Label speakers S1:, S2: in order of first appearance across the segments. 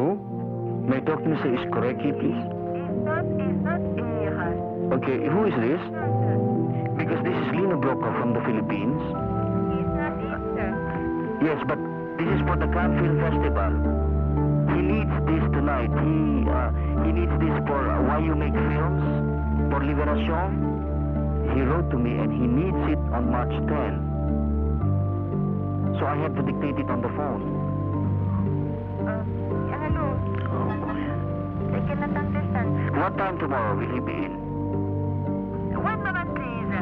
S1: Hello? May I talk to Mr. Iskoreki, please? Okay, who is this? Because this is Lino Brocka from the Philippines. Yes, but this is for the Cannes Film Festival. He needs this tonight. He needs this for Why You Make Films, for Liberation. He wrote to me and he needs it on March 10. So I have to dictate it on the phone.
S2: Hello.
S1: Oh, boy.
S2: I cannot understand.
S1: What time tomorrow will he be in?
S2: One moment, please.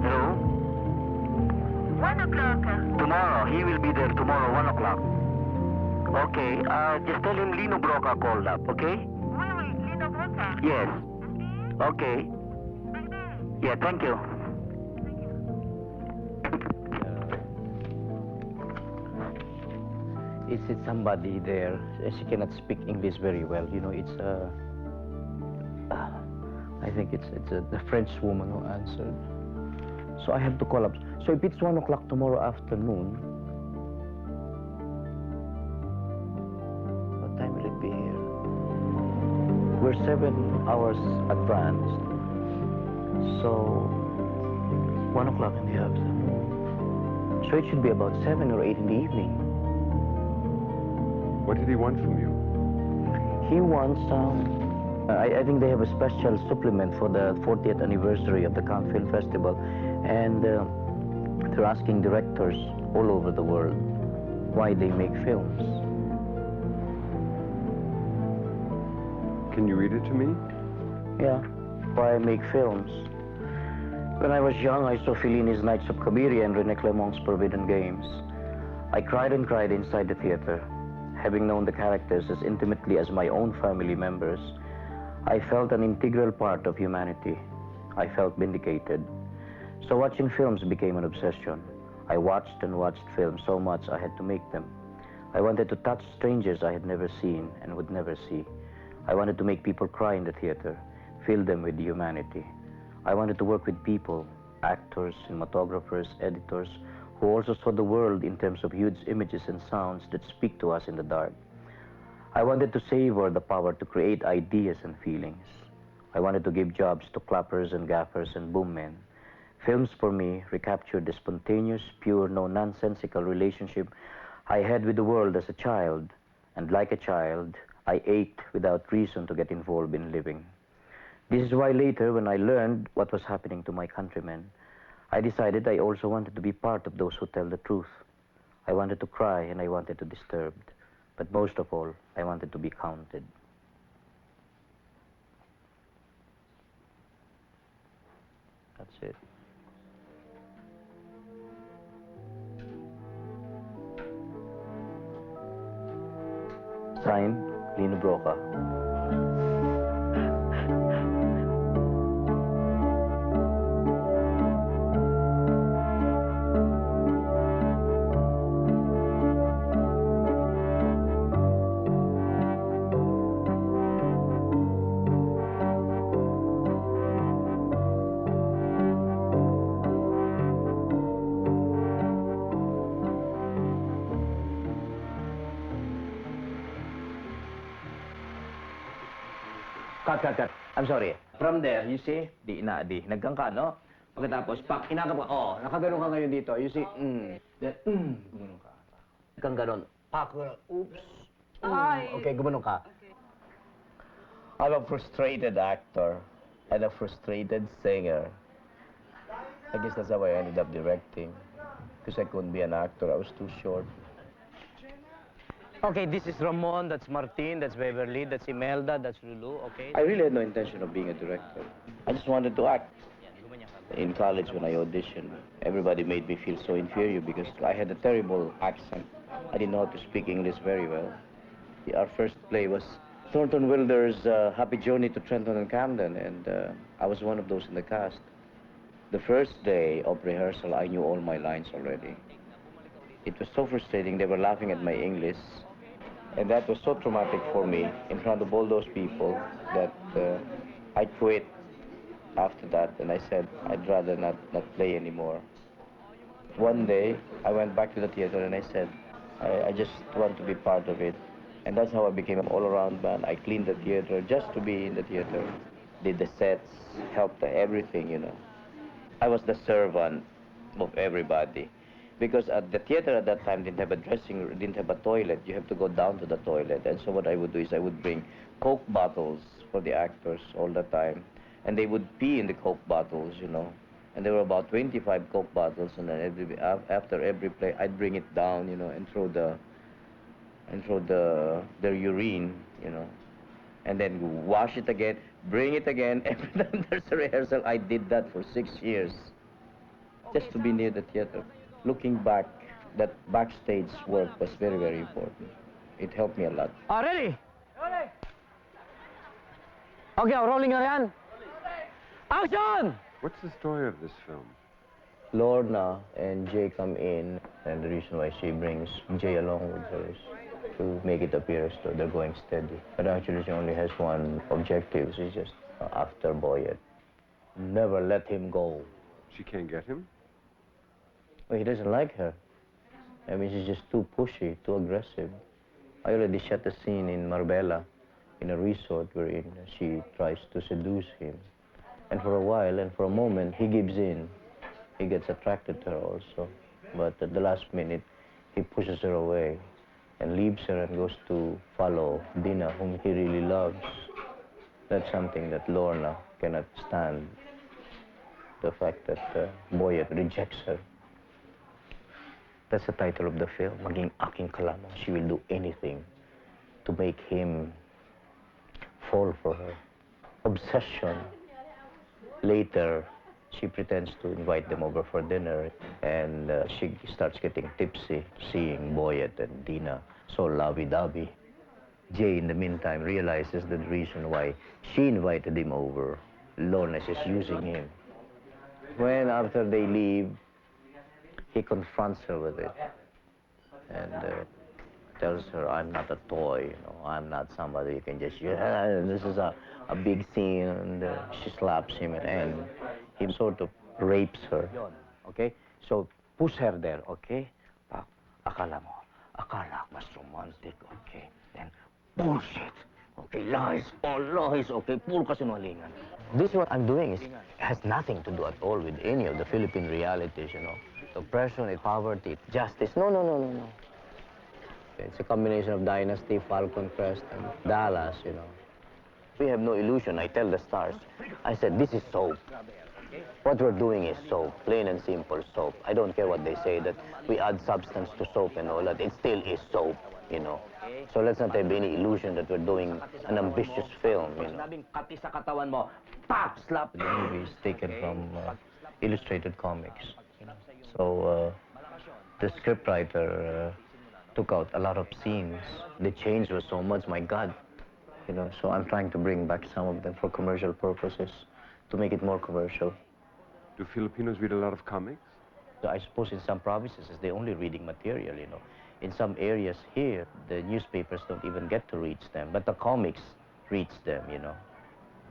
S1: Hello?
S2: 1 o'clock.
S1: Tomorrow. He will be there tomorrow, 1 o'clock. Okay, just tell him Lino Brocka called up, okay?
S2: Oui, Lino Brocka.
S1: Yes.
S2: Okay.
S1: Okay.
S2: Bye-bye.
S1: Yeah, thank you.
S2: Thank you.
S3: Is it somebody there? She cannot speak English very well. You know, it's I think it's the French woman who answered. So I have to call up. So if it's 1 o'clock tomorrow afternoon, what time will it be here? We're 7 hours advanced. So 1 o'clock in the afternoon. So it should be about 7 or 8 in the evening.
S4: What did he want from you?
S3: He wants, I think they have a special supplement for the 40th anniversary of the Cannes Film Festival, and they're asking directors all over the world why they make films.
S4: Can you read it to me?
S3: Yeah, why I make films. When I was young, I saw Fellini's Nights of Cabiria and René Clément's Forbidden Games. I cried and cried inside the theater. Having known the characters as intimately as my own family members, I felt an integral part of humanity. I felt vindicated. So watching films became an obsession. I watched and watched films so much I had to make them. I wanted to touch strangers I had never seen and would never see. I wanted to make people cry in the theater, fill them with humanity. I wanted to work with people, actors, cinematographers, editors, who also saw the world in terms of huge images and sounds that speak to us in the dark. I wanted to savor the power to create ideas and feelings. I wanted to give jobs to clappers and gaffers and boom men. Films for me recaptured the spontaneous, pure, no-nonsensical relationship I had with the world as a child. And like a child, I ached without reason to get involved in living. This is why later, when I learned what was happening to my countrymen, I decided I also wanted to be part of those who tell the truth. I wanted to cry and I wanted to disturb. But most of all, I wanted to be counted. That's it. Signed, Lino Brocka. Cut. I'm sorry. From there, you see, di inaadi. Nagkangka, no? Pagkatapos, pak, inakap ka. Oh, nakaganon ka ngayon dito. You see, Then, gumanon ka. Kang ganon. Pak, oops. Okay, gumanon ka.
S2: Okay.
S3: I'm a frustrated actor and a frustrated singer. I guess that's how I ended up directing. Because I couldn't be an actor. I was too short. Okay, this is Ramon, that's Martin, that's Beverly, that's Imelda, that's Lulu, okay? I really had no intention of being a director. I just wanted to act. In college, when I auditioned, everybody made me feel so inferior because I had a terrible accent. I didn't know how to speak English very well. Our first play was Thornton Wilder's Happy Journey to Trenton and Camden, and I was one of those in the cast. The first day of rehearsal, I knew all my lines already. It was so frustrating. They were laughing at my English. And that was so traumatic for me in front of all those people that I quit after that. And I said, I'd rather not play anymore. One day, I went back to the theater and I said, I just want to be part of it. And that's how I became an all-around man. I cleaned the theater just to be in the theater. Did the sets, helped everything, you know. I was the servant of everybody. Because at the theater at that time didn't have a dressing room, didn't have a toilet. You have to go down to the toilet. And so what I would do is I would bring Coke bottles for the actors all the time. And they would pee in the Coke bottles, you know. And there were about 25 Coke bottles, and then after every play, I'd bring it down, you know, and throw their urine, you know, and then wash it again, bring it again. Every time there's a rehearsal, I did that for 6 years, just to be near the theater. Looking back, that backstage work was very, very important. It helped me a lot.
S4: Ready? Okay, rolling na yan. Action!
S5: What's the story of this film?
S3: Lorna and Jay come in, and the reason why she brings Jay along with her is to make it appear as though they're going steady. But actually, she only has one objective. She's just after Boyet. Never let him go.
S5: She can't get him?
S3: Well, he doesn't like her. I mean, she's just too pushy, too aggressive. I already shot a scene in Marbella, in a resort wherein she tries to seduce him. And for a while, and for a moment, he gives in. He gets attracted to her also. But at the last minute, he pushes her away and leaves her and goes to follow Dina, whom he really loves. That's something that Lorna cannot stand. The fact that Boyet rejects her. That's the title of the film, Maging Aking Kalamang. She will do anything to make him fall for her. Obsession. Later, she pretends to invite them over for dinner, and she starts getting tipsy, seeing Boyet and Dina so lovey-dovey. Jay, in the meantime, realizes the reason why she invited him over. Lorna is using him. When, after they leave, he confronts her with it and tells her, I'm not a toy, you know, I'm not somebody you can just, this is a big scene, and she slaps him, and he sort of rapes her, okay? So, push her there, okay? Akala mas romantic, okay? Then, bullshit, okay? Lies, all lies, okay? Puro kasinungalingan. This what I'm doing has nothing to do at all with any of the Philippine realities, you know. Oppression, poverty, justice. No. It's a combination of Dynasty, Falcon Crest, and Dallas, you know. We have no illusion. I tell the stars, I said, this is soap. What we're doing is soap, plain and simple soap. I don't care what they say, that we add substance to soap and all that. It still is soap, you know. So let's not have any illusion that we're doing an ambitious film, you know. The movie is taken from illustrated comics. So the scriptwriter took out a lot of scenes. The change was so much, my God. You know, so I'm trying to bring back some of them for commercial purposes, to make it more commercial.
S5: Do Filipinos read a lot of comics?
S3: So I suppose in some provinces, it's the only reading material, you know. In some areas here, the newspapers don't even get to reach them, but the comics reach them, you know.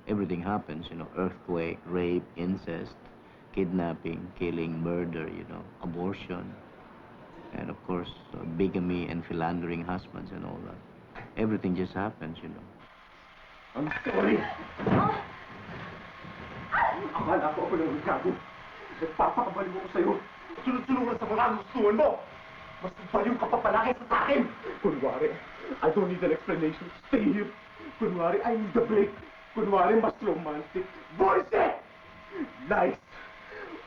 S3: Everything happens, you know, earthquake, rape, incest, kidnapping, killing, murder, you know, abortion, and of course, bigamy and philandering husbands and all that. Everything just happens, you know.
S6: I'm sorry. Akala ko ako ng gago. Nagpapakabali mo ko sa'yo. Sunod-sunod sa mga gustuhan mo. Mas baliw ka pa palaki sa akin. Kunwari, I don't need an explanation. Stay here. Kunwari, I need a break. Kunwari, mas romantic. Bullshit! Lies.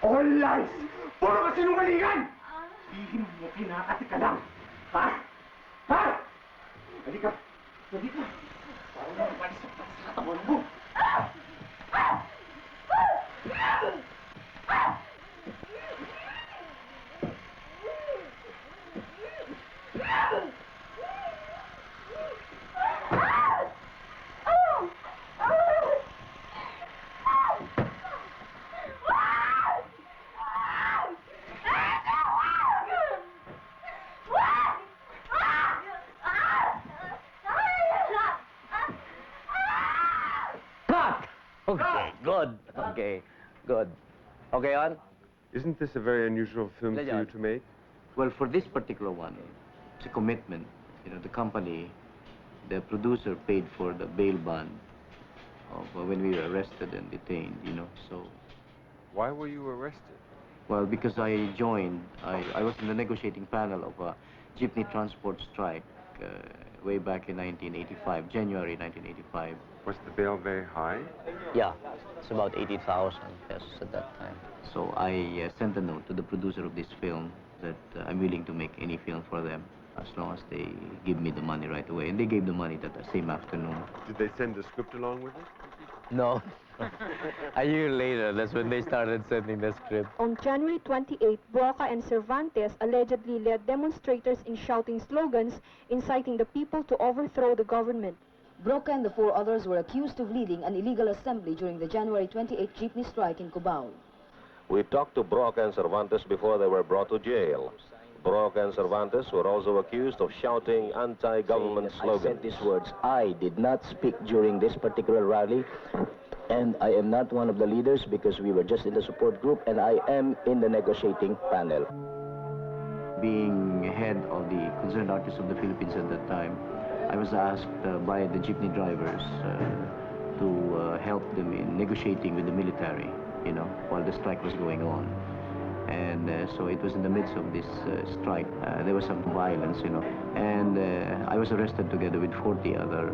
S6: All lies. Puro ka sinungalingan. Hihin mo, kinakati ka lang. Ha? Ha? Halika. Halika. Para mo malis sa katawan mo.
S3: Okay, good. Okay, good. Okay, on?
S5: Isn't this a very unusual film for you to make?
S3: Well, for this particular one, it's a commitment. You know, the company, the producer paid for the bail bond of when we were arrested and detained, you know, so.
S5: Why were you arrested?
S3: Well, because I joined, I was in the negotiating panel of a jeepney transport strike way back in 1985, January 1985.
S5: Was the bail very high?
S4: Yeah, it's about 80,000 pesos at that time.
S3: So I sent a note to the producer of this film that I'm willing to make any film for them as long as they give me the money right away. And they gave the money that same afternoon.
S5: Did they send the script along with it?
S4: No. A year later, that's when they started sending the script.
S7: On January 28, Brocka and Cervantes allegedly led demonstrators in shouting slogans inciting the people to overthrow the government.
S8: Brocka and the 4 others were accused of leading an illegal assembly during the January 28 jeepney strike in Cubao.
S9: We talked to Brocka and Cervantes before they were brought to jail. Brocka and Cervantes were also accused of shouting anti-government slogans.
S3: I said these words, I did not speak during this particular rally, and I am not one of the leaders because we were just in the support group, and I am in the negotiating panel. Being head of the Concerned Artists of the Philippines at that time, I was asked by the jeepney drivers to help them in negotiating with the military, you know, while the strike was going on. And so it was in the midst of this strike. There was some violence, you know, and I was arrested together with 40 other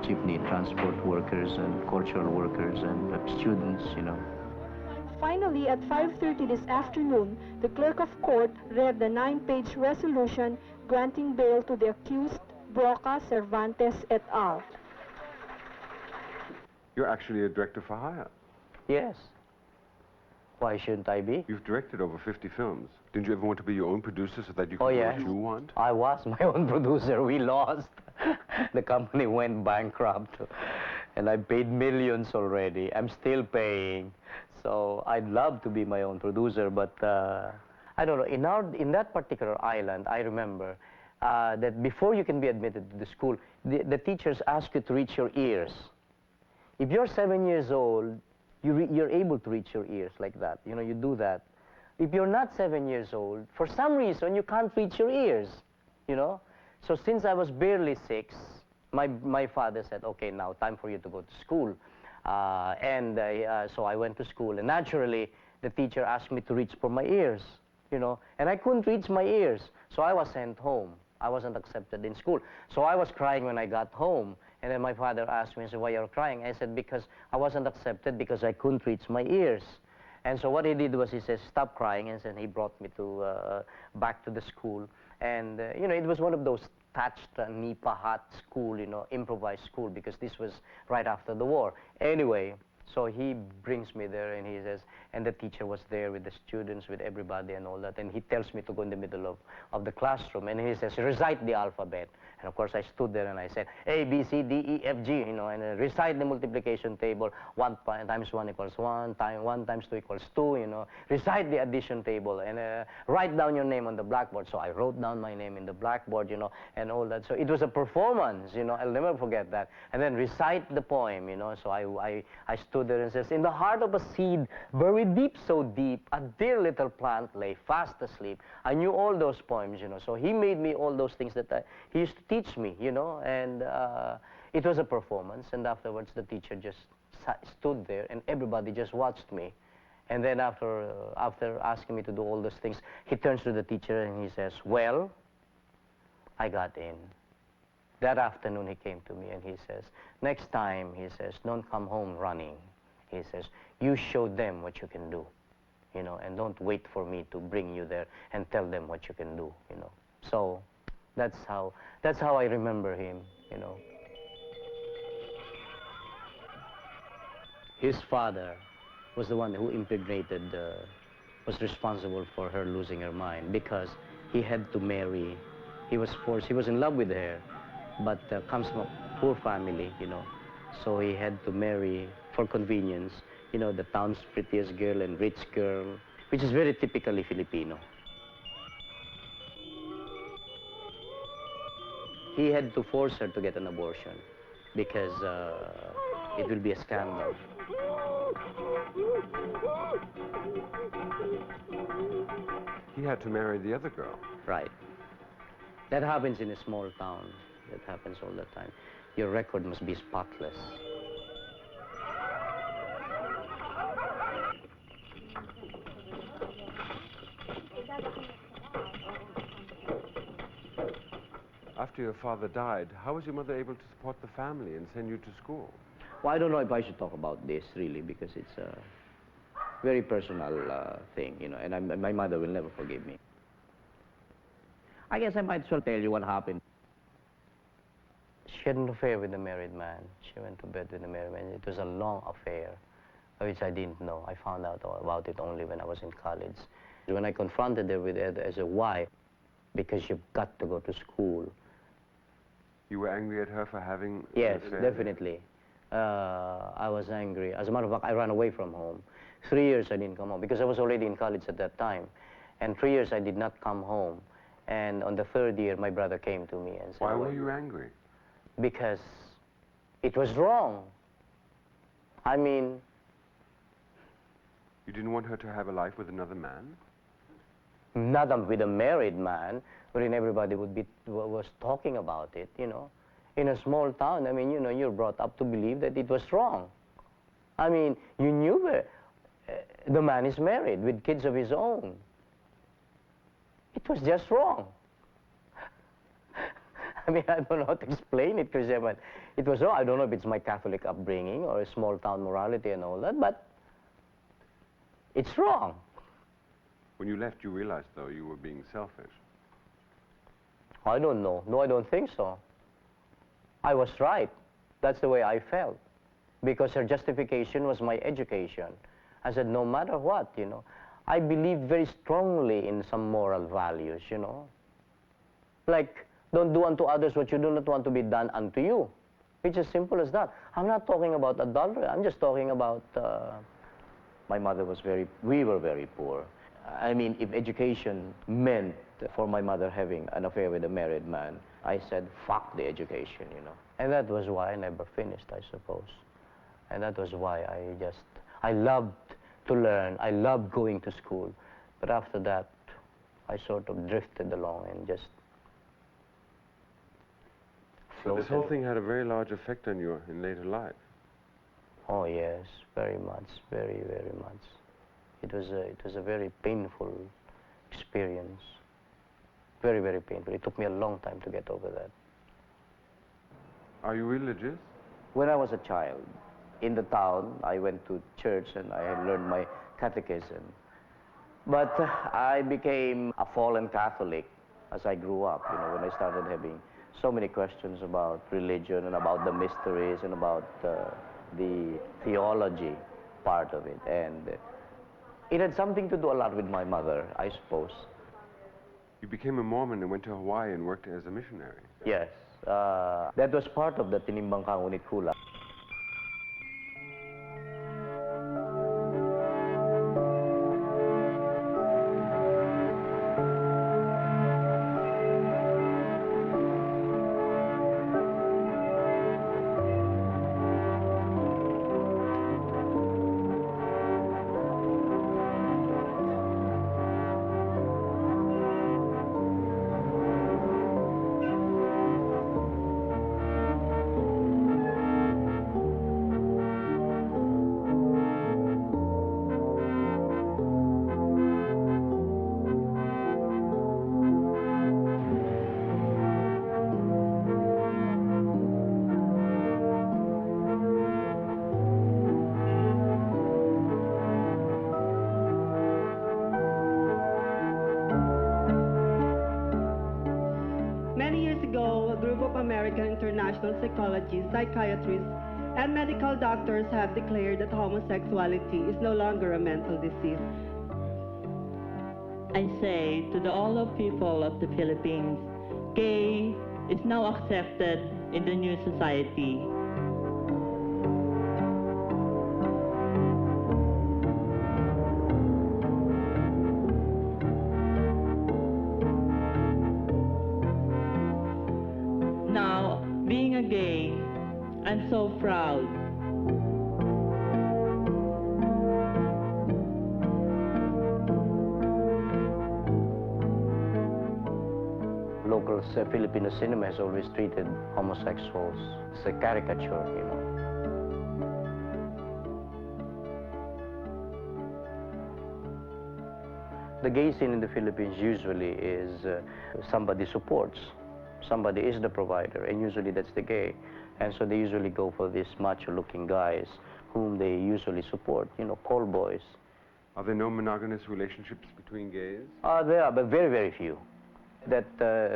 S3: jeepney transport workers and cultural workers and students, you know.
S7: Finally, at 5:30 this afternoon, the clerk of court read the 9-page resolution granting bail to the accused Brocka, Cervantes, et al.
S5: You're actually a director for hire.
S4: Yes. Why shouldn't I be?
S5: You've directed over 50 films. Didn't you ever want to be your own producer so that you could
S4: Oh,
S5: do
S4: yeah.
S5: what you want?
S4: I was my own producer. We lost. The company went bankrupt. And I paid millions already. I'm still paying. So I'd love to be my own producer, but I don't know. In that particular island, I remember that before you can be admitted to the school, the teachers ask you to reach your ears. If you're 7 years old, you're able to reach your ears like that. You know, you do that. If you're not 7 years old, for some reason, you can't reach your ears, you know. So since I was barely 6, my father said, okay, now time for you to go to school. So I went to school, and naturally, the teacher asked me to reach for my ears, you know, and I couldn't reach my ears. So I was sent home. I wasn't accepted in school. So I was crying when I got home. And then my father asked me, he said, why you're crying? I said, because I wasn't accepted because I couldn't reach my ears. And so what he did was he said, stop crying. And then he brought me to back to the school. And, you know, it was one of those thatched nipa hut school, you know, improvised school, because this was right after the war. Anyway, so he brings me there, and he says, and the teacher was there with the students, with everybody and all that, and he tells me to go in the middle of the classroom, and he says, recite the alphabet. And of course, I stood there and I said, A, B, C, D, E, F, G, you know, and recite the multiplication table. 1 times 1 equals 1, 1 times 2 equals 2, you know. Recite the addition table, and write down your name on the blackboard. So I wrote down my name in the blackboard, you know, and all that. So it was a performance, you know, I'll never forget that. And then recite the poem, you know. So I stood there and says, in the heart of a seed, buried deep, so deep, a dear little plant lay fast asleep. I knew all those poems, you know. So he made me all those things that he used to teach me, you know, and it was a performance, and afterwards the teacher just stood there and everybody just watched me. And then after asking me to do all those things, he turns to the teacher and he says, well, I got in. That afternoon he came to me and he says, next time, he says, don't come home running. He says, you show them what you can do, you know, and don't wait for me to bring you there and tell them what you can do, you know. So that's how I remember him, you know. His father was the one who impregnated, was responsible for her losing her mind, because he had to marry. He was forced, he was in love with her, but comes from a poor family, you know. So he had to marry for convenience, you know, the town's prettiest girl and rich girl, which is very typically Filipino. He had to force her to get an abortion because it will be a scandal.
S5: He had to marry the other girl.
S3: Right.
S4: That happens in a small town. That happens all the time. Your record must be spotless.
S5: After your father died, how was your mother able to support the family and send you to school?
S4: Well, I don't know if I should talk about this, really, because it's a very personal thing, you know, and my mother will never forgive me. I guess I might as well tell you what happened. She had an affair with a married man. She went to bed with a married man. It was a long affair, which I didn't know. I found out about it only when I was in college. When I confronted her with it as a why, because you've got to go to school.
S5: You were angry at her for having an
S4: Yes,
S5: affair?
S4: definitely. I was angry. As a matter of fact, I ran away from home. 3 years I didn't come home because I was already in college at that time. And 3 years I did not come home. And on the third year, my brother came to me and said,
S5: Why were you angry?
S4: Because it was wrong. I mean...
S5: You didn't want her to have a life with another man?
S4: Not with a married man, wherein everybody was talking about it, you know. In a small town, I mean, you know, you're brought up to believe that it was wrong. I mean, you knew the man is married with kids of his own. It was just wrong. I mean, I don't know how to explain it, Chris, but it was wrong. I don't know if it's my Catholic upbringing or a small town morality and all that, but it's wrong.
S5: When you left, you realized, though, you were being selfish.
S4: I don't know. No, I don't think so. I was right. That's the way I felt. Because her justification was my education. I said, no matter what, you know. I believed very strongly in some moral values, you know. Like, don't do unto others what you do not want to be done unto you. It's as simple as that. I'm not talking about adultery. I'm just talking about... My mother was we were very poor. I mean, if education meant for my mother having an affair with a married man, I said, fuck the education, you know. And that was why I never finished, I suppose. And that was why I loved to learn. I loved going to school. But after that, I sort of drifted along and just
S5: So this whole thing had a very large effect on you in later life.
S4: Oh, yes, very much, very, very much. It was a very painful experience. Very, very painful. It took me a long time to get over that.
S5: Are you religious?
S3: When I was a child, in the town, I went to church and I had learned my catechism. But I became a fallen Catholic as I grew up, you know, when I started having so many questions about religion and about the mysteries and about the theology part of it. And it had something to do a lot with my mother, I suppose.
S5: You became a Mormon and went to Hawaii and worked as a missionary.
S3: Yes. That was part of the Tinimbang Ka Ngunit Kulang.
S10: Many years ago, a group of American international psychologists, psychiatrists, and medical doctors have declared that homosexuality is no longer a mental disease.
S11: I say to all of people of the Philippines, gay is now accepted in the new society. Now, being a gay, I'm so proud.
S3: Local
S4: because Filipino cinema has always treated homosexuals as a caricature, you know. The gay scene in the Philippines usually is somebody supports, somebody is the provider, and usually that's the gay. And so they usually go for these macho-looking guys whom they usually support, you know, call boys.
S5: Are there no monogamous relationships between gays?
S4: There are, but very, very few. That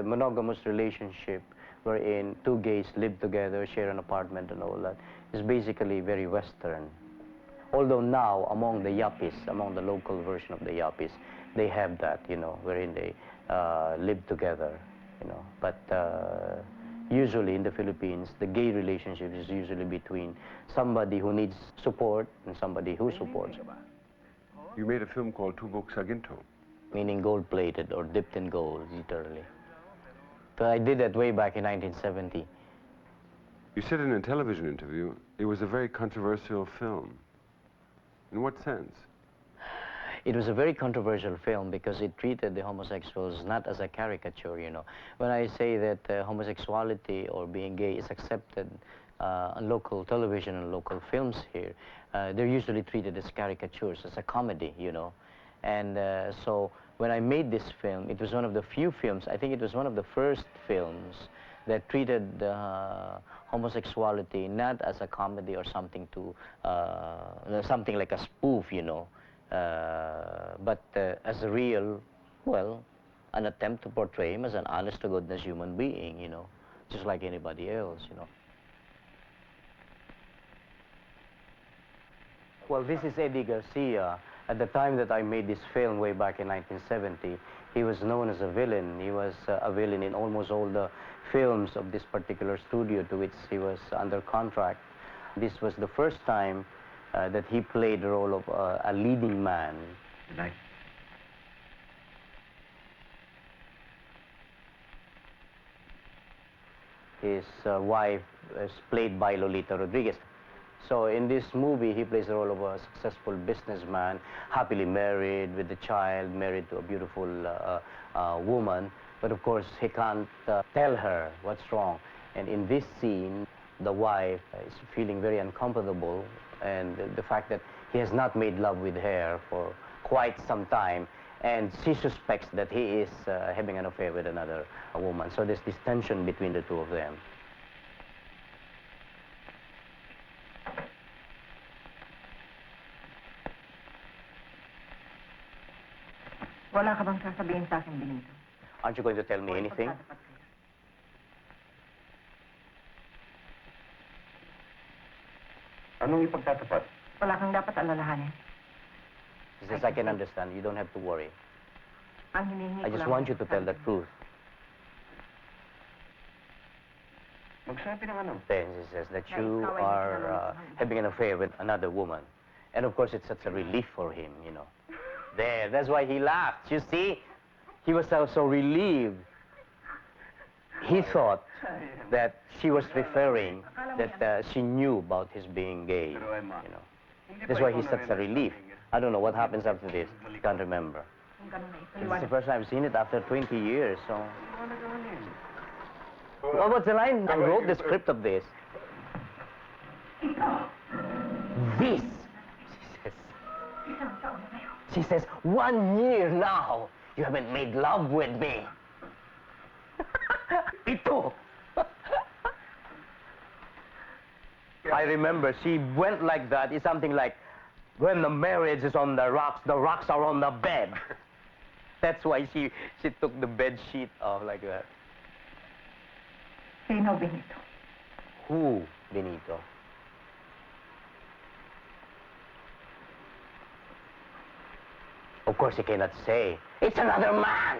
S4: monogamous relationship wherein two gays live together, share an apartment and all that, is basically very Western. Although now, among the yuppies, among the local version of the yuppies, they have that, you know, wherein they live together, you know. But usually in the Philippines, the gay relationship is usually between somebody who needs support and somebody who supports.
S5: You made a film called Tubok sa Ginto.
S4: Meaning gold-plated or dipped in gold, literally. But I did that way back in 1970.
S5: You said in a television interview it was a very controversial film. In what sense?
S4: It was a very controversial film because it treated the homosexuals not as a caricature, you know. When I say that homosexuality or being gay is accepted on local television and local films here, they're usually treated as caricatures, as a comedy, you know. And so when I made this film, it was one of the few films, I think it was one of the first films that treated homosexuality not as a comedy or something to, something like a spoof, you know, but as a real, well, an attempt to portray him as an honest-to-goodness human being, you know, just like anybody else, you know. Well, this is Eddie Garcia. At the time that I made this film way back in 1970, he was known as a villain. He was a villain in almost all the films of this particular studio to which he was under contract. This was the first time that he played the role of a leading man.
S1: Right.
S4: His wife is played by Lolita Rodriguez. So in this movie, he plays the role of a successful businessman, happily married with a child, married to a beautiful woman. But of course, he can't tell her what's wrong. And in this scene, the wife is feeling very uncomfortable, and the fact that he has not made love with her for quite some time, and she suspects that he is having an affair with another woman. So there's this tension between the two of them.
S2: Wala ka bang sasabihin sa akin, Benito?
S4: Aren't you going to tell me anything?
S1: Anong ipagtatapat?
S2: Wala kang dapat alalahanin.
S4: He says, I can understand. You don't have to worry.
S2: Ang hinihingi
S4: I
S2: ko
S4: just
S2: lang
S4: want you to tell the truth.
S1: Magsabi ng ano?
S4: Then he says that you are having an affair with another woman. And of course, it's such a relief for him, you know. There, that's why he laughed. You see, he was so relieved. He thought that she was referring that she knew about his being gay, you know. That's why he's such a relief. I don't know what happens after this. Can't remember. This is the first time I've seen it after 20 years, so... Well, what's the line? I wrote the script of this. This, she says, 1 year now, you haven't made love with me. Ito. I remember she went like that. It's something like, when the marriage is on the rocks are on the bed. That's why she took the bed sheet off like that.
S2: Sino, Benito?
S4: Who, Benito? Of course, he cannot say. It's another man!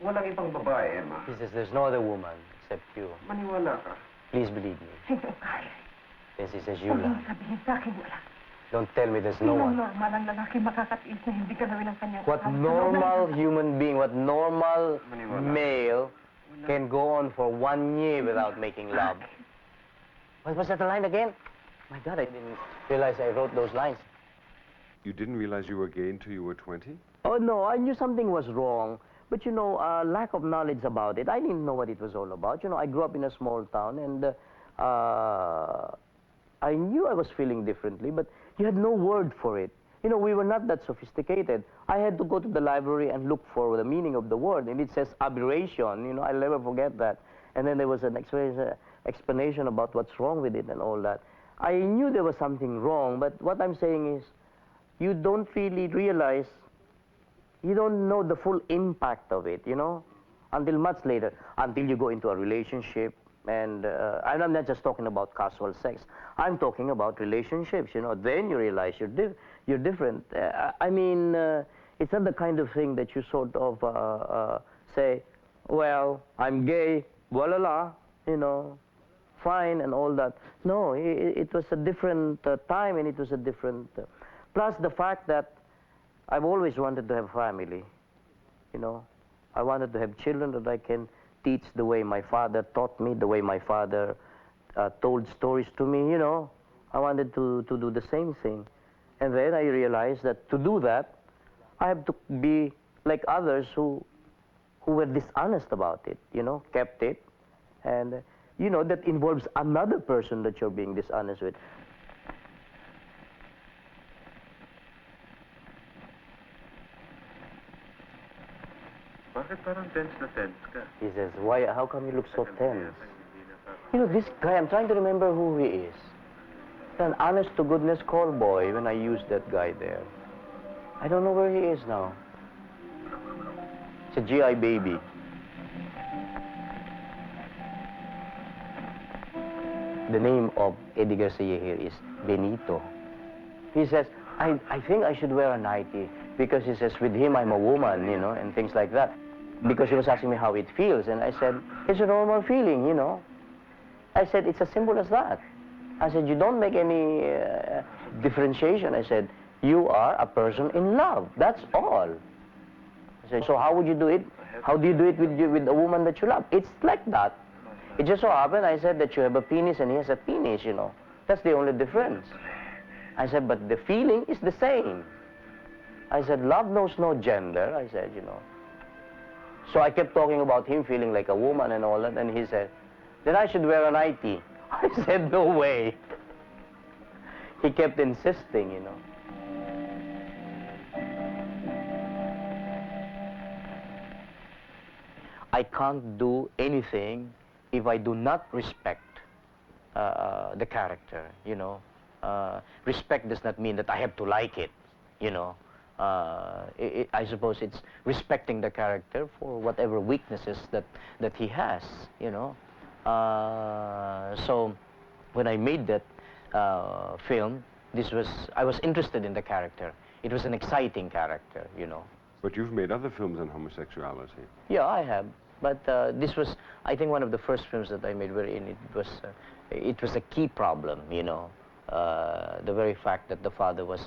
S1: Walang ibang babae, Emma.
S4: He says, there's no other woman except you.
S1: Maniwala ka.
S4: Please believe me.
S2: Sinungaling.
S4: Then she says,
S2: Huwag
S4: Yula,
S2: mong sabihin sa akin wala.
S4: don't tell me there's no one.
S2: Sinong normal ang lalaki makakatiis na hindi gagawin ang kanyang
S4: What
S2: kasama sa
S4: normal
S2: loob ng-
S4: human being, what normal
S1: Maniwala.
S4: male can go on for 1 year without making love? What was that the line again? My God, I didn't realize I wrote those lines.
S5: You didn't realize you were gay until you were 20?
S4: Oh, no, I knew something was wrong. But, you know, lack of knowledge about it. I didn't know what it was all about. You know, I grew up in a small town, and I knew I was feeling differently, but you had no word for it. You know, we were not that sophisticated. I had to go to the library and look for the meaning of the word, and it says aberration. You know, I'll never forget that. And then there was an explanation about what's wrong with it and all that. I knew there was something wrong, but what I'm saying is, you don't really realize, you don't know the full impact of it, you know, until much later, until you go into a relationship. And I'm not just talking about casual sex. I'm talking about relationships, you know. Then you realize you're different. I mean, it's not the kind of thing that you sort of say, well, I'm gay, voila, you know, fine and all that. No, it was a different time, and it was a different... plus the fact that I've always wanted to have family, you know. I wanted to have children that I can teach the way my father taught me, the way my father told stories to me, you know. I wanted to do the same thing. And then I realized that to do that, I have to be like others who were dishonest about it, you know, kept it. And, you know, that involves another person that you're being dishonest with.
S5: Bakit parang tense na tense ka?
S4: He says, why, how come you look so tense? You know, this guy, I'm trying to remember who he is. An honest-to-goodness call boy when I used that guy there. I don't know where he is now. It's a GI baby. The name of Eddie Garcia here is Benito. He says, I think I should wear a nightie because he says, with him I'm a woman, you know, and things like that. Because he was asking me how it feels, and I said, it's a normal feeling, you know. I said, it's as simple as that. I said, you don't make any differentiation. I said, you are a person in love, that's all. I said, so how would you do it? How do you do it with a woman that you love? It's like that. It just so happened, I said, that you have a penis and he has a penis, you know. That's the only difference. I said, but the feeling is the same. I said, love knows no gender, I said, you know. So I kept talking about him feeling like a woman and all that, and he said, then I should wear a nightie. I said, no way. He kept insisting, you know. I can't do anything if I do not respect the character, you know. Respect does not mean that I have to like it, you know. I suppose it's respecting the character for whatever weaknesses that he has, you know. So when I made that film, I was interested in the character. It was an exciting character, you know.
S5: But you've made other films on homosexuality.
S4: Yeah, I have. But this was, I think, one of the first films that I made wherein it was a key problem, you know. The very fact that the father was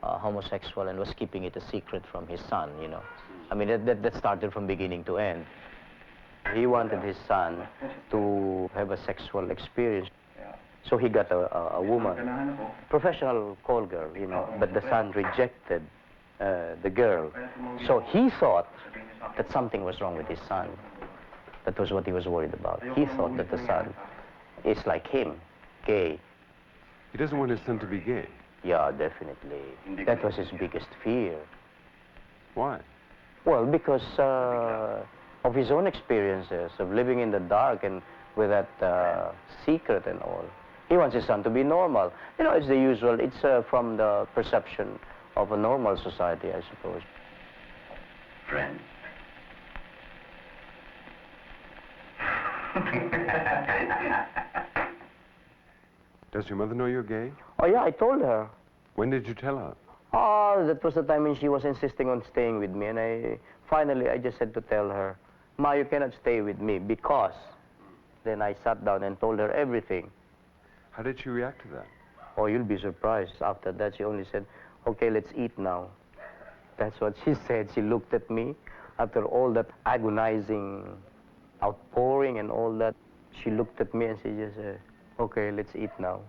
S4: homosexual and was keeping it a secret from his son, you know. I mean, that started from beginning to end. He wanted his son to have a sexual experience. So he got a woman, professional call girl, you know, but the son rejected the girl. So he thought that something was wrong with his son. That was what he was worried about. He thought that the son is like him, gay.
S5: He doesn't want his son to be gay.
S4: Yeah, definitely. That was his biggest fear.
S5: Why?
S4: Well, because of his own experiences of living in the dark and with that secret and all. He wants his son to be normal. You know, it's the usual, it's from the perception of a normal society, I suppose.
S1: Friend.
S5: Does your mother know you're gay?
S4: Oh, yeah, I told her.
S5: When did you tell her?
S4: Oh, that was the time when she was insisting on staying with me, and finally I just had to tell her, Ma, you cannot stay with me because... Then I sat down and told her everything.
S5: How did she react to that?
S4: Oh, you'll be surprised. After that, she only said, okay, let's eat now. That's what she said. She looked at me after all that agonizing outpouring and all that. She looked at me and she just said, okay, let's eat now.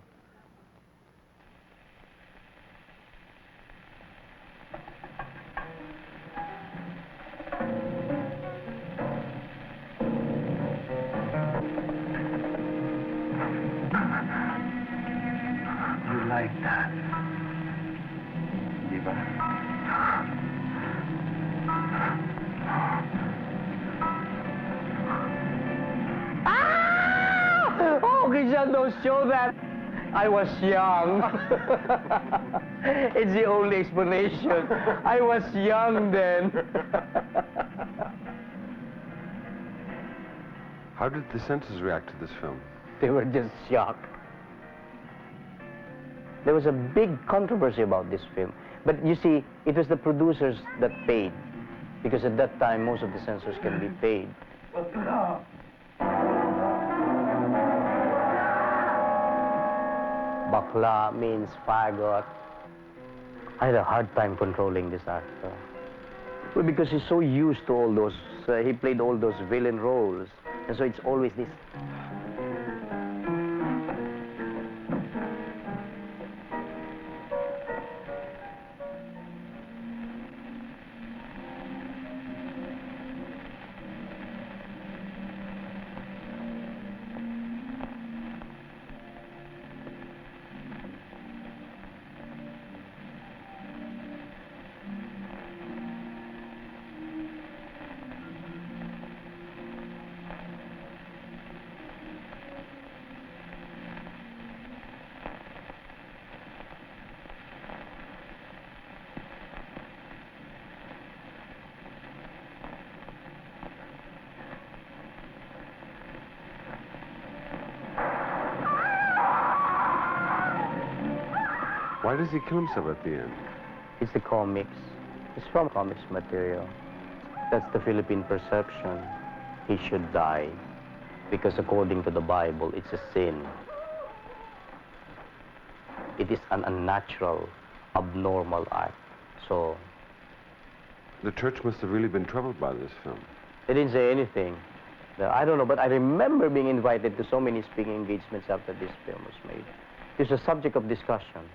S1: like that. Di ba?
S4: Oh, Christian, don't show that. I was young. It's the only explanation. I was young then.
S5: How did the censors react to this film?
S4: They were just shocked. There was a big controversy about this film. But you see, it was the producers that paid. Because at that time, most of the censors can be paid. Bakla means fagot. I had a hard time controlling this actor. Well, because he's so used to all those, he played all those villain roles. And so it's always this.
S5: Why does he kill himself at the end?
S4: It's the comics. It's from comics material. That's the Philippine perception. He should die. Because according to the Bible, it's a sin. It is an unnatural, abnormal act. So...
S5: The church must have really been troubled by this film.
S4: They didn't say anything. I don't know, but I remember being invited to so many speaking engagements after this film was made. It was a subject of discussion.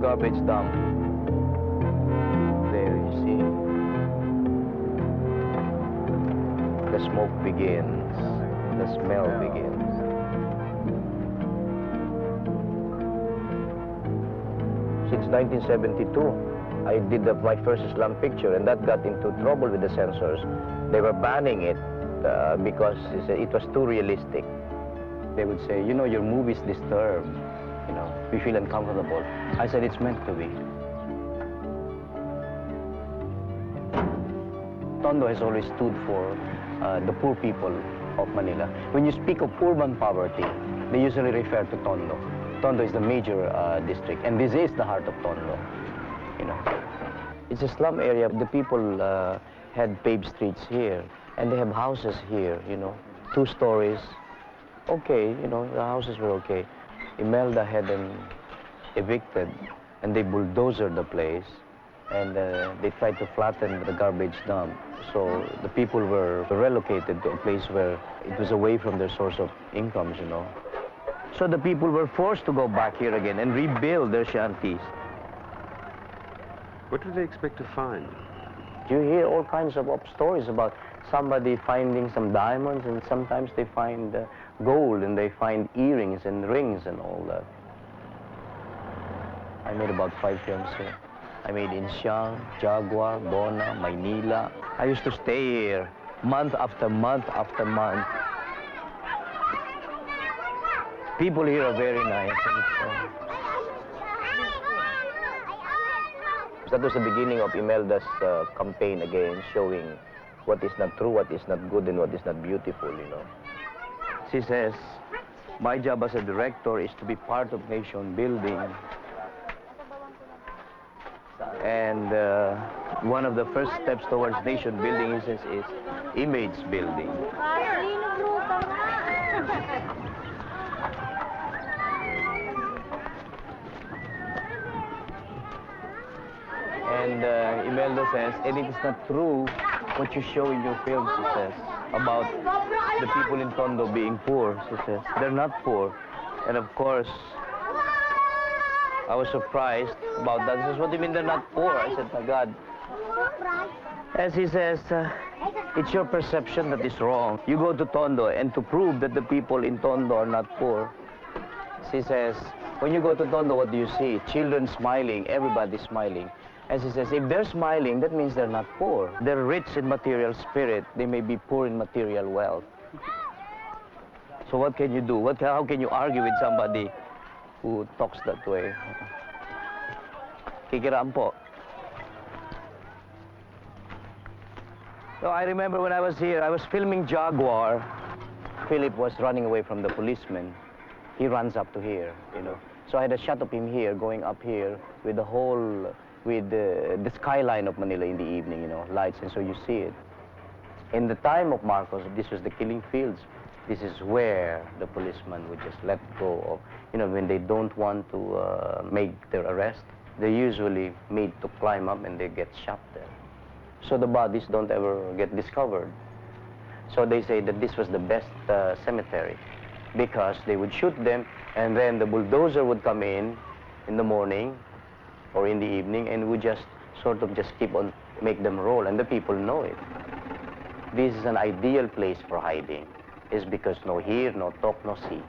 S4: Garbage dump. There you see. The smoke begins. The smell begins. Since 1972, I did my first Islam picture, and that got into trouble with the censors. They were banning it because it was too realistic. They would say, you know, your movie's disturbed. You know, we feel uncomfortable. I said, it's meant to be. Tondo has always stood for the poor people of Manila. When you speak of urban poverty, they usually refer to Tondo. Tondo is the major district, and this is the heart of Tondo. You know, it's a slum area. The people had paved streets here, and they have houses here. You know, 2 stories. Okay, you know, the houses were okay. Imelda had them evicted, and they bulldozed the place, and they tried to flatten the garbage dump. So the people were relocated to a place where it was away from their source of incomes, you know. So the people were forced to go back here again and rebuild their shanties.
S5: What did they expect to find?
S4: You hear all kinds of stories about somebody finding some diamonds, and sometimes they find gold, and they find earrings and rings and all that. I made about 5 films here. I made in Siang, Jaguar, Bona, Maynila. I used to stay here month after month after month. People here are very nice. That was the beginning of Imelda's campaign again, showing what is not true, what is not good, and what is not beautiful, you know. She says, my job as a director is to be part of nation building. And one of the first steps towards nation building is image building.
S12: Lino Brocka.
S4: And Imelda says, and it is not true what you show in your films, she says, about the people in Tondo being poor, she says. They're not poor. And of course, I was surprised about that. She says, what do you mean they're not poor? I said, my God. As he says, it's your perception that is wrong. You go to Tondo, and to prove that the people in Tondo are not poor, she says, when you go to Tondo, what do you see? Children smiling, everybody smiling. And she says, if they're smiling, that means they're not poor. They're rich in material spirit. They may be poor in material wealth. So what can you do? How can you argue with somebody who talks that way? Kikiraan po. So I remember when I was here, I was filming Jaguar. Philip was running away from the policeman. He runs up to here, you know. So I had a shot of him here, going up here with the whole, with the skyline of Manila in the evening, you know, lights, and so you see it. In the time of Marcos, this was the killing fields. This is where the policeman would just let go of, you know, when they don't want to make their arrest, they're usually made to climb up and they get shot there. So the bodies don't ever get discovered. So they say that this was the best cemetery, because they would shoot them, and then the bulldozer would come in the morning or in the evening, and would just sort of just keep on, make them roll, and the people know it. This is an ideal place for hiding. Is because no hear, no talk, no see.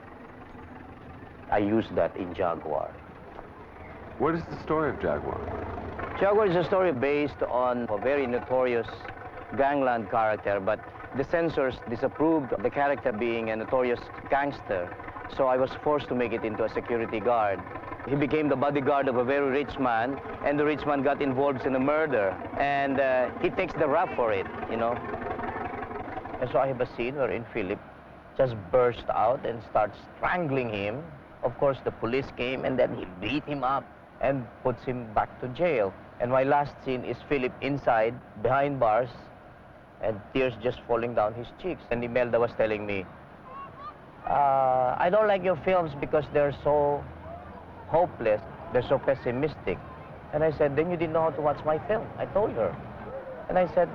S4: I use that in Jaguar.
S5: What is the story of Jaguar?
S4: Jaguar is a story based on a very notorious gangland character, but the censors disapproved of the character being a notorious gangster, so I was forced to make it into a security guard. He became the bodyguard of a very rich man, and the rich man got involved in a murder, and he takes the rap for it, you know. And so I have a scene wherein Philip just burst out and starts strangling him. Of course, the police came, and then he beat him up and puts him back to jail. And my last scene is Philip inside, behind bars, and tears just falling down his cheeks. And Imelda was telling me, I don't like your films because they're so hopeless, they're so pessimistic. And I said, then you didn't know how to watch my film. I told her. And I said,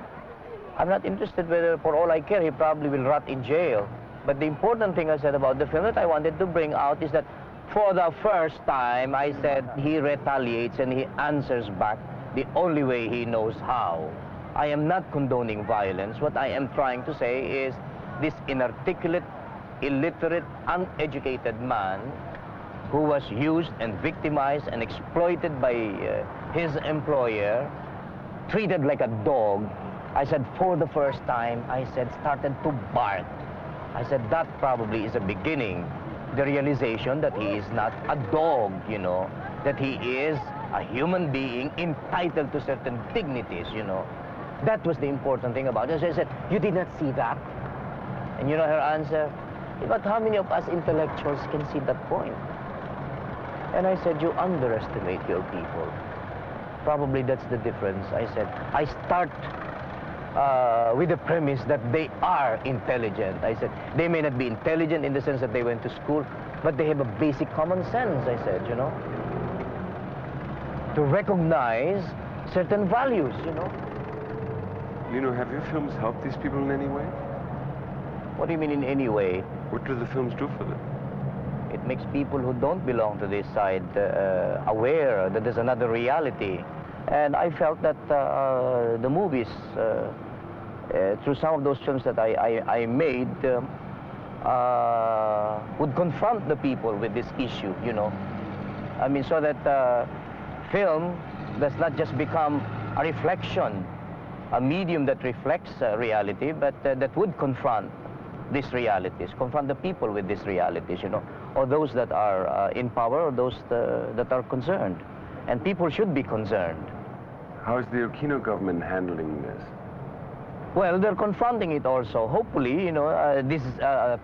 S4: I'm not interested whether, for all I care, he probably will rot in jail. But the important thing I said about the film that I wanted to bring out is that for the first time, I said he retaliates and he answers back the only way he knows how. I am not condoning violence. What I am trying to say is this inarticulate, illiterate, uneducated man who was used and victimized and exploited by his employer, treated like a dog, I said, for the first time, I said, started to bark. I said, that probably is a beginning. The realization that he is not a dog, you know, that he is a human being entitled to certain dignities, you know. That was the important thing about it. So I said, you did not see that? And you know her answer? But how many of us intellectuals can see that point? And I said, you underestimate your people. Probably that's the difference. I said, I start with the premise that they are intelligent. I said, they may not be intelligent in the sense that they went to school, but they have a basic common sense, I said, you know, to recognize certain values, you know.
S5: Lino, have your films helped these people in any way?
S4: What do you mean in any way?
S5: What do the films do for them?
S4: It makes people who don't belong to this side aware that there's another reality. And I felt that the movies, through some of those films that I made, would confront the people with this issue, you know. I mean, so that film does not just become a reflection, a medium that reflects reality, but that would confront these realities, confront the people with these realities, you know, or those that are in power, or those that are concerned. And people should be concerned.
S5: How is the Aquino government handling this?
S4: Well, they're confronting it also. Hopefully, you know, this is,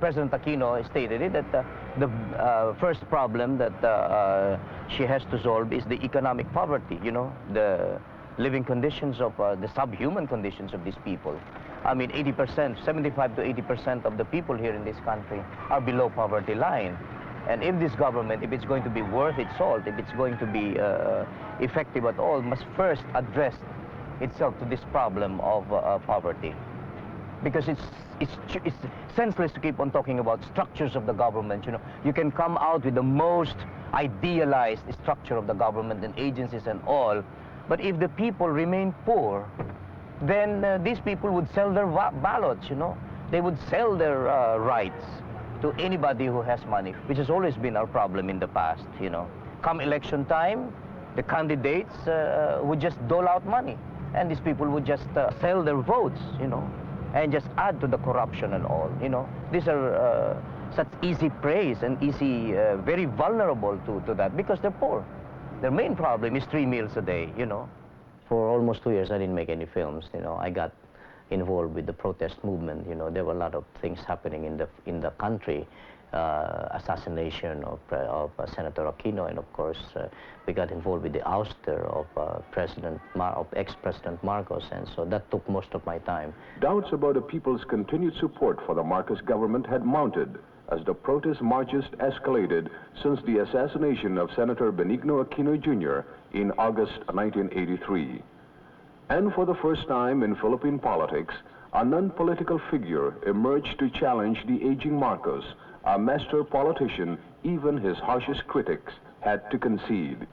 S4: President Aquino stated it, that the first problem that she has to solve is the economic poverty, you know, the living conditions of, the subhuman conditions of these people. I mean, 80%, 75 to 80% of the people here in this country are below poverty line. And if this government, if it's going to be worth its salt, if it's going to be effective at all, must first address itself to this problem of poverty. Because it's senseless to keep on talking about structures of the government, you know. You can come out with the most idealized structure of the government and agencies and all, but if the people remain poor, then these people would sell their ballots, you know. They would sell their rights to anybody who has money, which has always been our problem in the past, you know. Come election time, the candidates would just dole out money, and these people would just sell their votes, you know, and just add to the corruption and all, you know. These are such easy praise and easy, very vulnerable to that, because they're poor. Their main problem is 3 meals a day, you know. For almost 2 years, I didn't make any films, you know. I got involved with the protest movement, you know. There were a lot of things happening in the country. Assassination of Senator Aquino, and of course, we got involved with the ouster of ex-President Marcos, and so that took most of my time.
S13: Doubts about the people's continued support for the Marcos government had mounted as the protest marches escalated since the assassination of Senator Benigno Aquino Jr. in August 1983. And for the first time in Philippine politics, a non-political figure emerged to challenge the aging Marcos, a master politician even his harshest critics had to concede.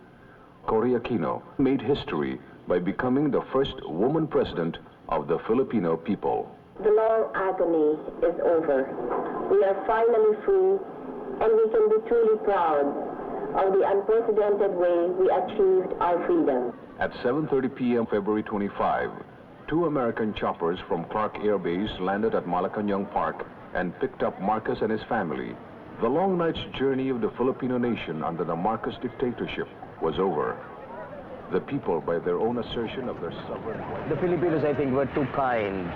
S13: Cory Aquino made history by becoming the first woman president of the Filipino people.
S14: The long agony is over. We are finally free, and we can be truly proud of the unprecedented way we achieved our freedom.
S13: At 7:30 p.m. February 25, 2 American choppers from Clark Air Base landed at Malacañang Park and picked up Marcos and his family. The long night's journey of the Filipino nation under the Marcos dictatorship was over. The people, by their own assertion of their sovereign right...
S4: The Filipinos, I think, were too kind.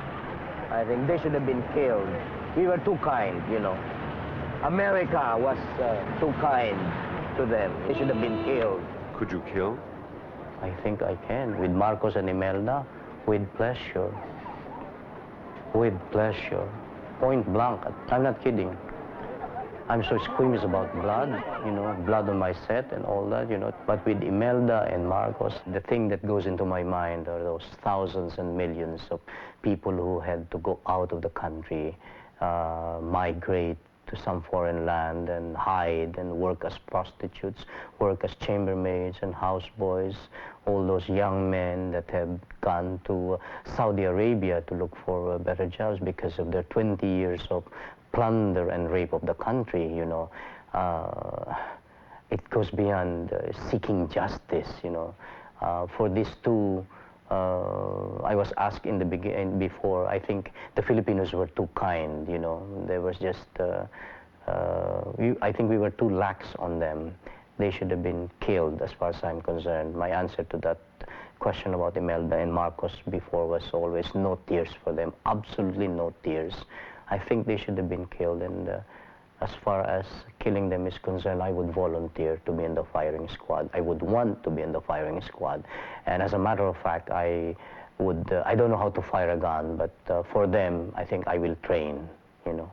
S4: I think they should have been killed. We were too kind, you know. America was too kind to them. They should have been killed.
S5: Could you kill?
S4: I think I can. With Marcos and Imelda, with pleasure. With pleasure. Point blank. I'm not kidding. I'm so squeamish about blood, you know, blood on my set and all that, you know. But with Imelda and Marcos, the thing that goes into my mind are those thousands and millions of people who had to go out of the country, migrate to some foreign land and hide and work as prostitutes, work as chambermaids and houseboys, all those young men that have gone to Saudi Arabia to look for better jobs because of their 20 years of plunder and rape of the country, you know. It goes beyond seeking justice, you know. For these two, I was asked in the beginning, before, I think the Filipinos were too kind, you know. There was just, I think we were too lax on them. They should have been killed, as far as I'm concerned. My answer to that question about Imelda and Marcos before was always no tears for them, absolutely no tears. I think they should have been killed, and as far as killing them is concerned, I would volunteer to be in the firing squad. I would want to be in the firing squad. And as a matter of fact, I would, I don't know how to fire a gun, but for them, I think I will train, you know.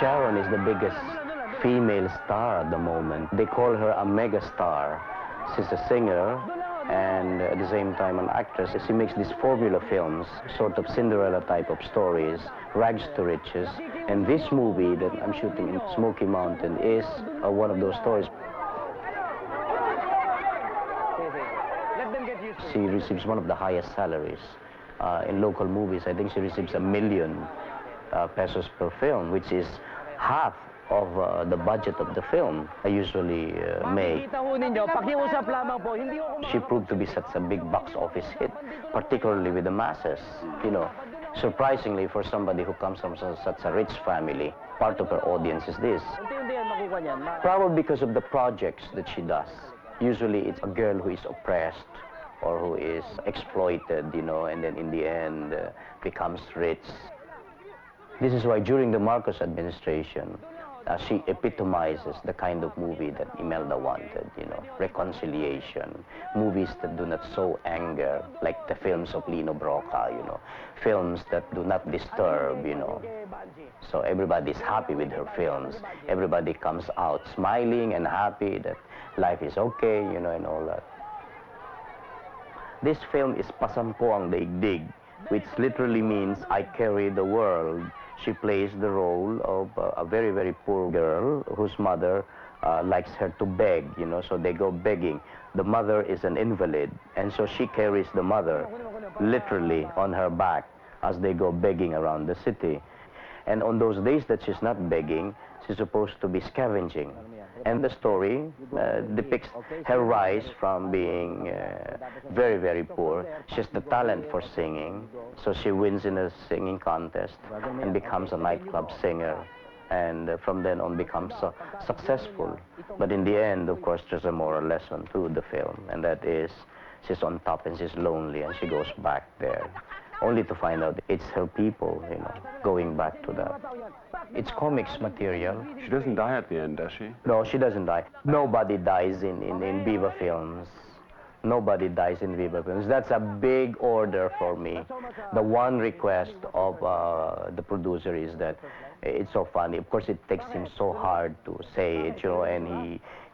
S4: Sharon is the biggest female star at the moment. They call her a mega star. She's a singer and at the same time an actress. She makes these formula films, sort of Cinderella type of stories, rags to riches. And this movie that I'm shooting in Smoky Mountain is one of those stories. She receives one of the highest salaries in local movies. I think she receives $1 million pesos per film, which is half of the budget of the film I usually make. She proved to be such a big box office hit, particularly with the masses, you know. Surprisingly, for somebody who comes from such a rich family, part of her audience is this. Probably because of the projects that she does. Usually it's a girl who is oppressed or who is exploited, you know, and then in the end becomes rich. This is why during the Marcos administration, she epitomizes the kind of movie that Imelda wanted, you know, reconciliation, movies that do not sow anger, like the films of Lino Brocka, you know, films that do not disturb, you know. So everybody's happy with her films. Everybody comes out smiling and happy that life is okay, you know, and all that. This film is Pasampo ang Daigdig, which literally means I carry the world. She plays the role of a very, very poor girl whose mother likes her to beg, you know, so they go begging. The mother is an invalid, and so she carries the mother literally on her back as they go begging around the city. And on those days that she's not begging, she's supposed to be scavenging. And the story depicts her rise from being very, very poor. She has the talent for singing, so she wins in a singing contest and becomes a nightclub singer. And from then on becomes successful. But in the end, of course, there's a moral lesson to the film, and that is she's on top and she's lonely and she goes back there, only to find out it's her people, you know, going back to that. It's comics material.
S5: She doesn't die at the end, does she?
S4: No, she doesn't die. Nobody dies in Viva Films. Nobody dies in Viva Films. That's a big order for me. The one request of the producer is that it's so funny. Of course, it takes him so hard to say it, you know, and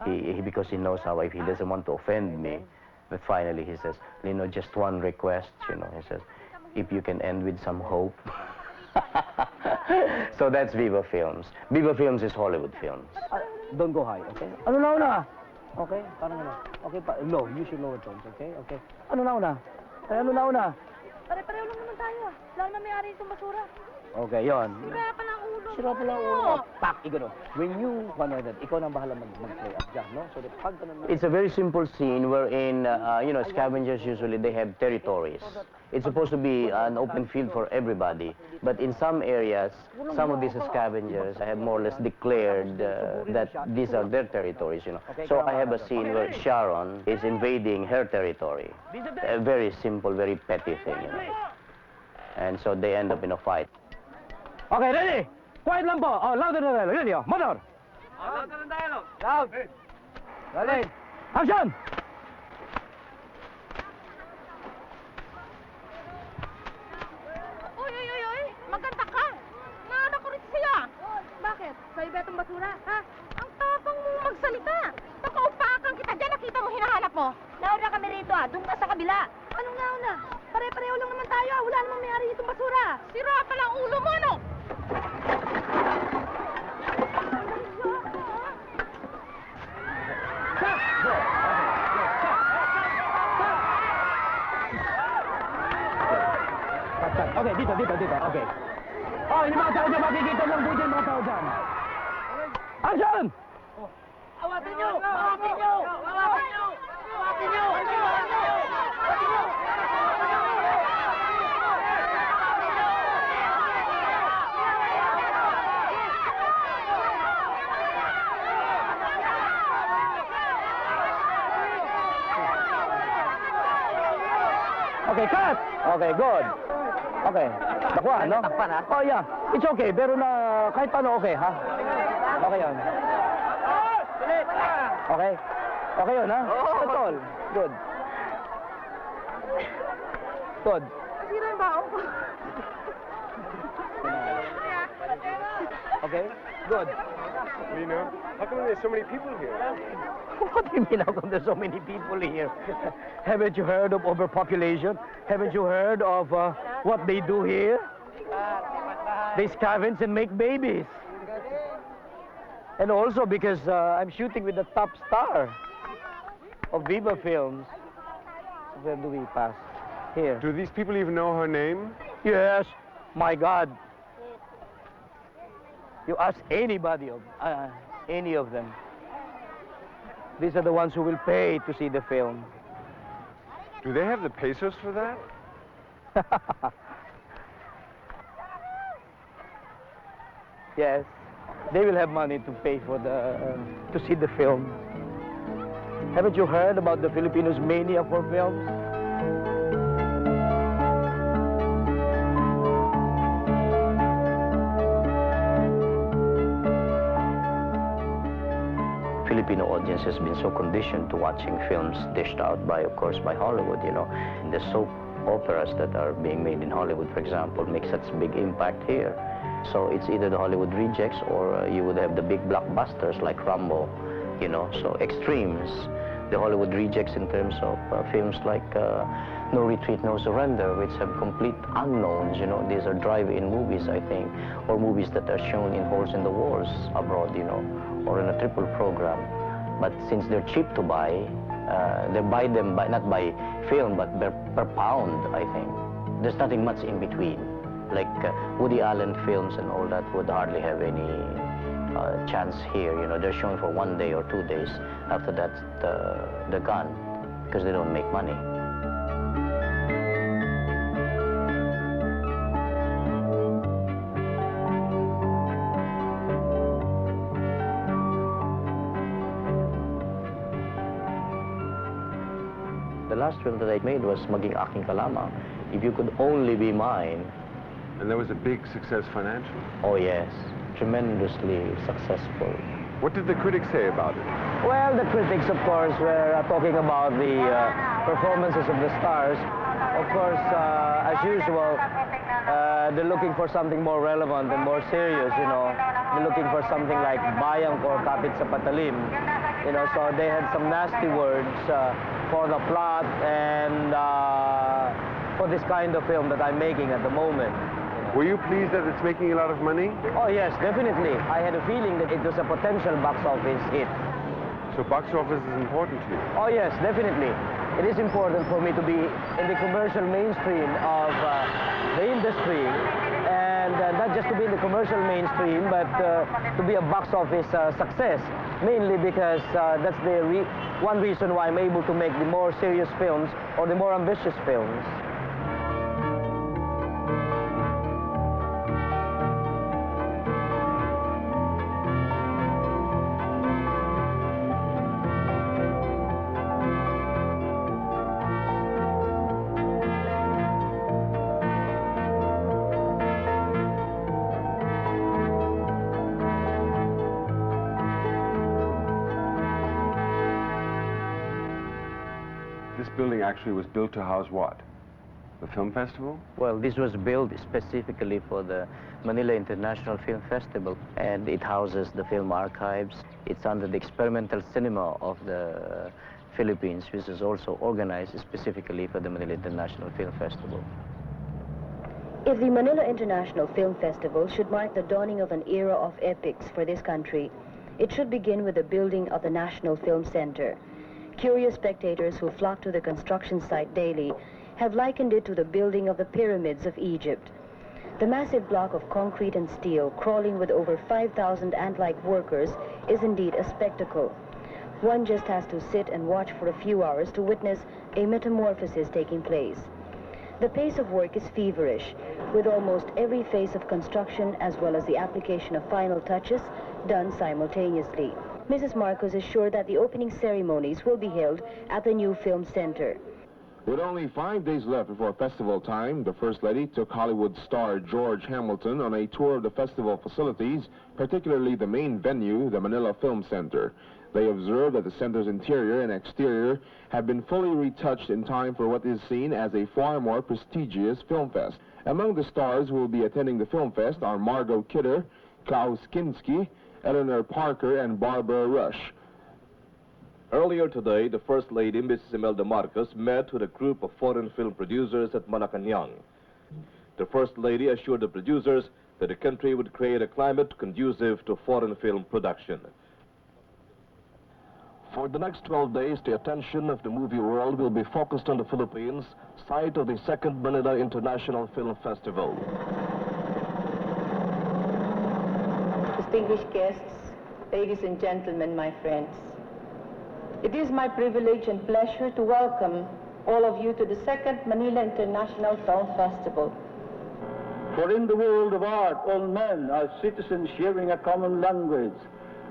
S4: he because he knows how he doesn't want to offend me. But finally he says, Lino, just one request, you know. He says, if you can end with some hope. So that's Viva Films. Viva Films is Hollywood Films.
S15: Don't go high, okay? Ano na una? Okay, parang ano. Okay, low. You should lower tones, okay? Okay. Ano na una? Ano na una?
S12: Pare-pareho lang naman tayo. Wala naman may-ari itong basura.
S15: Okay, yon.
S12: Sira pa lang ulo.
S15: Sira pa lang ulo. Pak, igano. When you, ikaw nang bahala mag-play up dyan, no? So that pag ganun.
S4: It's a very simple scene wherein, you know, scavengers usually, they have territories. It's supposed to be an open field for everybody. But in some areas, some of these scavengers have more or less declared that these are their territories, you know. So I have a scene where Sharon is invading her territory. A very simple, very petty thing, you know. And so they end up in a fight.
S15: Okay, ready? Quiet lang po. Oh, louder na dialogue. Ready, oh. Motor.
S6: Louder na dialogue.
S15: Loud. Ready? Action!
S12: Uy! Maganda ka! Naanak ko rin siya! Bakit? Sa iba itong basura, ha? Ang tapang mo magsalita! Nakaupakan kita dyan, nakita mo hinahanap mo! Nauna kami rito, doon ka sa kabila! Anong nauna? Pare-pareho lang naman tayo, wala namang may-ari itong basura! Sira pa lang ulo mo, no?
S15: Okay, dito. Okay. Oh, yung mga tao dyan, makikita lang dito yung mga tao dyan. Action!
S12: Awatin nyo! Awatin nyo! Awatin nyo! Awatin nyo! Awatin nyo!
S15: Okay, cut! Okay, good. Okay. Nakuha, no? Takpan, ha? Oh, yeah. It's okay, pero na kahit paano okay, ha? Okay yun. Okay? Okay yun, ha? That's all. Good. Good.
S12: Sira yung baong ko.
S15: Okay? Good.
S5: Lino, how come there's so many people here?
S15: What do you mean, how come there's so many people here? Haven't you heard of overpopulation? Haven't you heard of what they do here? They scavenge and make babies. And also because I'm shooting with the top star of Viva Films. Where do we pass? Here.
S5: Do these people even know her name?
S15: Yes. My God. You ask anybody of any of them. These are the ones who will pay to see the film.
S5: Do they have the pesos for that?
S15: Yes. They will have money to pay for to see the film. Haven't you heard about the Filipinos' mania for films?
S3: Filipino audience has been so conditioned to watching films dished out by, of course, by Hollywood, you know. The soap operas that are being made in Hollywood, for example, make such big impact here. So it's either the Hollywood rejects or you would have the big blockbusters like Rambo, you know, so extremes. The Hollywood rejects in terms of films like No Retreat, No Surrender, which have complete unknowns, you know. These are drive-in movies, I think, or movies that are shown in holes in the walls abroad, you know, or in a triple program. But since they're cheap to buy, they buy them not by film, but per pound, I think. There's nothing much in between. Like Woody Allen films and all that would hardly have any chance here. You know, they're shown for 1 day or 2 days. After that, they're gone because they don't make money. The last film that I made was Maging Aking Kalamang. If You Could Only Be Mine.
S5: And that was a big success financially.
S3: Oh yes, tremendously successful.
S5: What did the critics say about it?
S15: Well, the critics, of course, were talking about the performances of the stars. Of course, as usual, they're looking for something more relevant and more serious, you know. They're looking for something like Bayang or Kapit sa Patalim. You know, so they had some nasty words for the plot and for this kind of film that I'm making at the moment.
S5: Were you pleased that it's making a lot of money?
S15: Oh yes, definitely. I had a feeling that it was a potential box office hit.
S5: So box office is important to you?
S15: Oh yes, definitely. It is important for me to be in the commercial mainstream of the industry, and not just to be in the commercial mainstream, but to be a box office success. Mainly because that's the one reason why I'm able to make the more serious films or the more ambitious films.
S5: This building actually was built to house what? The film festival?
S3: Well, this was built specifically for the Manila International Film Festival, and it houses the film archives. It's under the experimental cinema of the Philippines, which is also organized specifically for the Manila International Film Festival.
S8: If the Manila International Film Festival should mark the dawning of an era of epics for this country, it should begin with the building of the National Film Center. Curious spectators who flock to the construction site daily have likened it to the building of the pyramids of Egypt. The massive block of concrete and steel, crawling with over 5,000 ant-like workers, is indeed a spectacle. One just has to sit and watch for a few hours to witness a metamorphosis taking place. The pace of work is feverish, with almost every phase of construction as well as the application of final touches done simultaneously. Mrs. Marcos is sure that the opening ceremonies will be held at the new film center.
S13: With only 5 days left before festival time, the First Lady took Hollywood star George Hamilton on a tour of the festival facilities, particularly the main venue, the Manila Film Center. They observed that the center's interior and exterior have been fully retouched in time for what is seen as a far more prestigious film fest. Among the stars who will be attending the film fest are Margot Kidder, Klaus Kinski, Eleanor Parker, and Barbara Rush.
S9: Earlier today, the First Lady, Mrs. Imelda Marcos, met with a group of foreign film producers at Malacanang. The First Lady assured the producers that the country would create a climate conducive to foreign film production.
S13: For the next 12 days, the attention of the movie world will be focused on the Philippines, site of the second Manila International Film Festival.
S16: Distinguished guests, ladies and gentlemen, my friends, it is my privilege and pleasure to welcome all of you to the second Manila International Film Festival.
S17: For in the world of art, all men are citizens sharing a common language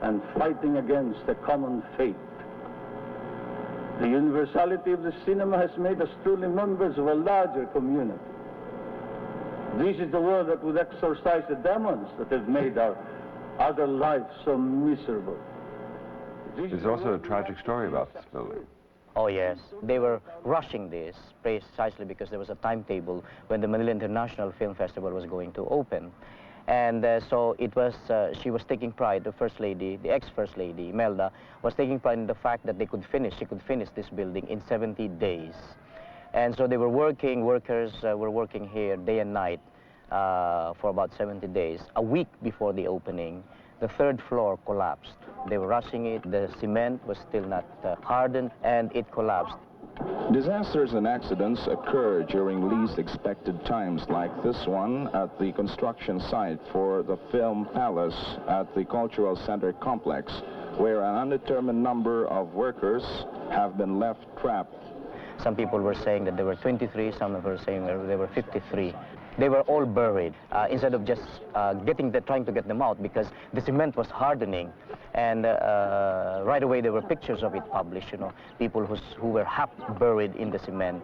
S17: and fighting against a common fate. The universality of the cinema has made us truly members of a larger community. This is the world that would exorcise the demons that have made our other lives so miserable.
S5: There's also a tragic story about this building.
S4: Oh yes, they were rushing this precisely because there was a timetable when the Manila International Film Festival was going to open. And so it was, she was taking pride, the First Lady, the ex-First Lady, Imelda, was taking pride in the fact that she could finish this building in 70 days. And so they were working, workers were working here day and night for about 70 days. A week before the opening, the third floor collapsed. They were rushing it, the cement was still not hardened, and it collapsed.
S13: Disasters and accidents occur during least expected times, like this one at the construction site for the Film Palace at the Cultural Center complex, where an undetermined number of workers have been left trapped.
S4: Some people were saying that there were 23, some were saying there were 53. They were all buried instead of just trying to get them out because the cement was hardening. And right away there were pictures of it published, you know, people who were half buried in the cement.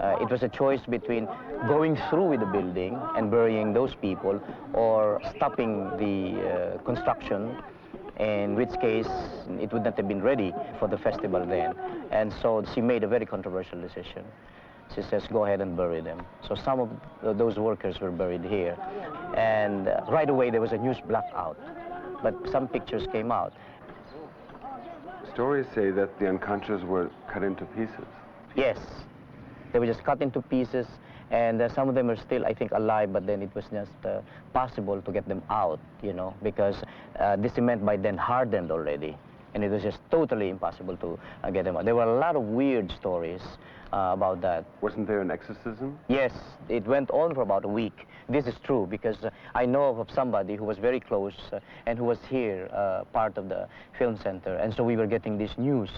S4: It was a choice between going through with the building and burying those people or stopping the construction, in which case it would not have been ready for the festival then. And so she made a very controversial decision. She says, go ahead and bury them. So some of those workers were buried here. And right away there was a news blackout. But some pictures came out.
S5: Stories say that the unconscious were cut into pieces.
S4: Yes. They were just cut into pieces. And some of them are still, I think, alive, but then it was just possible to get them out, you know, because the cement by then hardened already. And it was just totally impossible to get them out. There were a lot of weird stories about that.
S5: Wasn't there an exorcism?
S4: Yes, it went on for about a week. This is true because I know of somebody who was very close and who was here, part of the film center, and so we were getting this news.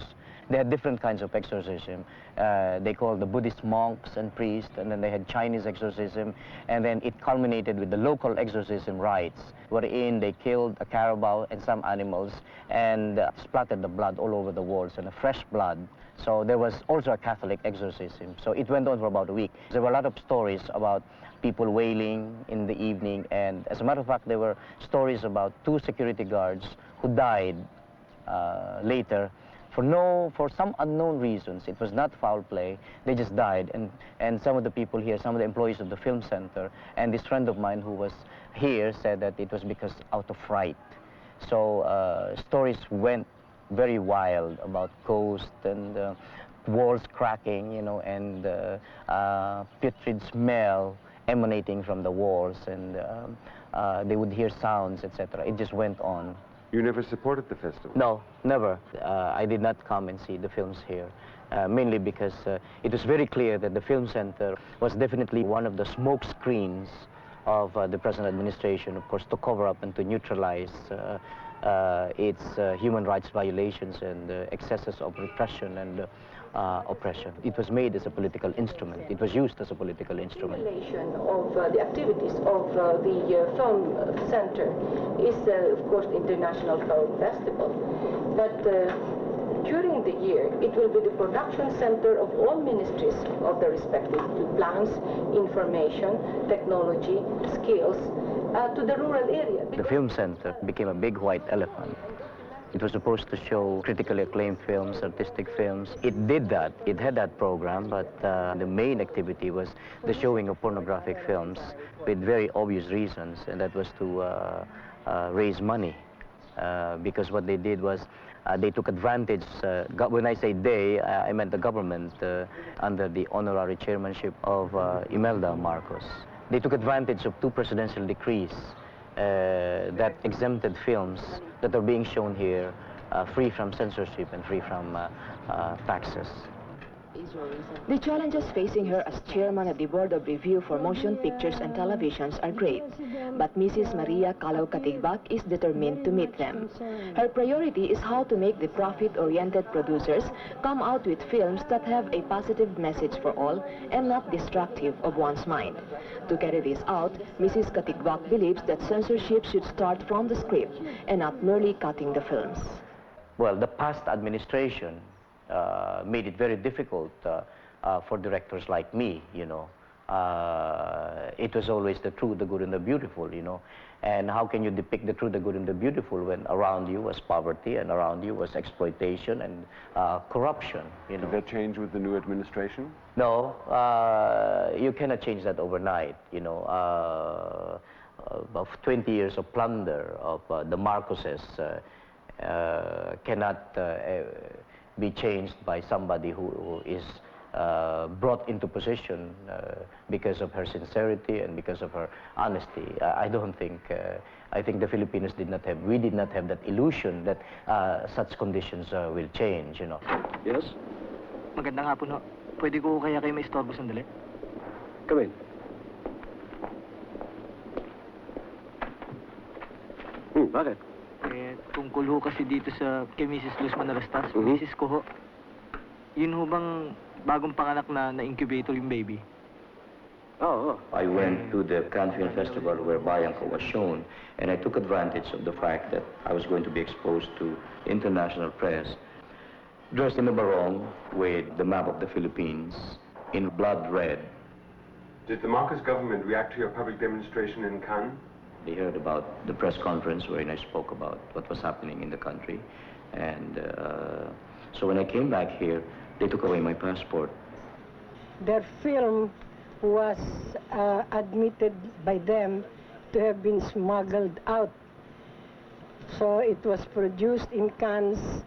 S4: They had different kinds of exorcism. They called the Buddhist monks and priests, and then they had Chinese exorcism, and then it culminated with the local exorcism rites, wherein they killed a carabao and some animals and splattered the blood all over the walls, and a fresh blood. So there was also a Catholic exorcism. So it went on for about a week. There were a lot of stories about people wailing in the evening, and as a matter of fact, there were stories about 2 security guards who died later for some unknown reasons. It was not foul play. They just died, and some of the people here, some of the employees of the film center, and this friend of mine who was here said that it was because out of fright. So stories went very wild about ghosts and walls cracking, you know, and putrid smell emanating from the walls, and they would hear sounds, etc. It just went on.
S5: You never supported the festival?
S4: No, never. I did not come and see the films here, mainly because it was very clear that the film center was definitely one of the smoke screens of the present administration, of course, to cover up and to neutralize its human rights violations and excesses of repression and oppression. It was made as a political instrument. It was used as a political instrument.
S16: Of the activities of the film center is, of course, the International Film Festival. But during the year, it will be the production center of all ministries of the respective plans, information, technology, skills, to the rural area.
S4: The film center became a big white elephant. It was supposed to show critically acclaimed films, artistic films. It did that. It had that program, but the main activity was the showing of pornographic films with very obvious reasons, and that was to raise money. Because what they did was they took advantage, when I say they, I meant the government under the honorary chairmanship of Imelda Marcos. They took advantage of 2 presidential decrees that exempted films that are being shown here free from censorship and free from taxes.
S8: The challenges facing her as chairman of the Board of Review for Motion Pictures and Televisions are great, but Mrs. Maria Calao Katigbak is determined to meet them. Her priority is how to make the profit-oriented producers come out with films that have a positive message for all and not destructive of one's mind. To carry this out, Mrs. Katigbak believes that censorship should start from the script and not merely cutting the films.
S4: Well, the past administration made it very difficult for directors like me, you know. It was always the true, the good, and the beautiful, you know. And how can you depict the true, the good, and the beautiful when around you was poverty and around you was exploitation and corruption, you know.
S5: Did that change with the new administration?
S4: No, you cannot change that overnight, you know. Of 20 years of plunder of the Marcoses cannot be changed by somebody who is brought into position because of her sincerity and because of her honesty. I don't think, I think the Filipinos we did not have that illusion that such conditions will change, you know.
S3: Yes?
S18: Magandang hapon ho. Pwede ko kaya kayo maistorbo sandali?
S3: Come in. Bakit?
S18: Eh, tungkol ho kasi dito sa kay Mrs. Luz Manalastas, Mrs. ko ho. Yun ho bang bagong panganak na incubator yung baby?
S3: Oh. I went to the Cannes Film Festival where Bayanko was shown, and I took advantage of the fact that I was going to be exposed to international press, dressed in a barong with the map of the Philippines in blood red.
S5: Did the Marcos government react to your public demonstration in Cannes?
S3: They heard about the press conference wherein I spoke about what was happening in the country. And so when I came back here, they took away my passport.
S19: Their film was admitted by them to have been smuggled out. So it was produced in Cannes,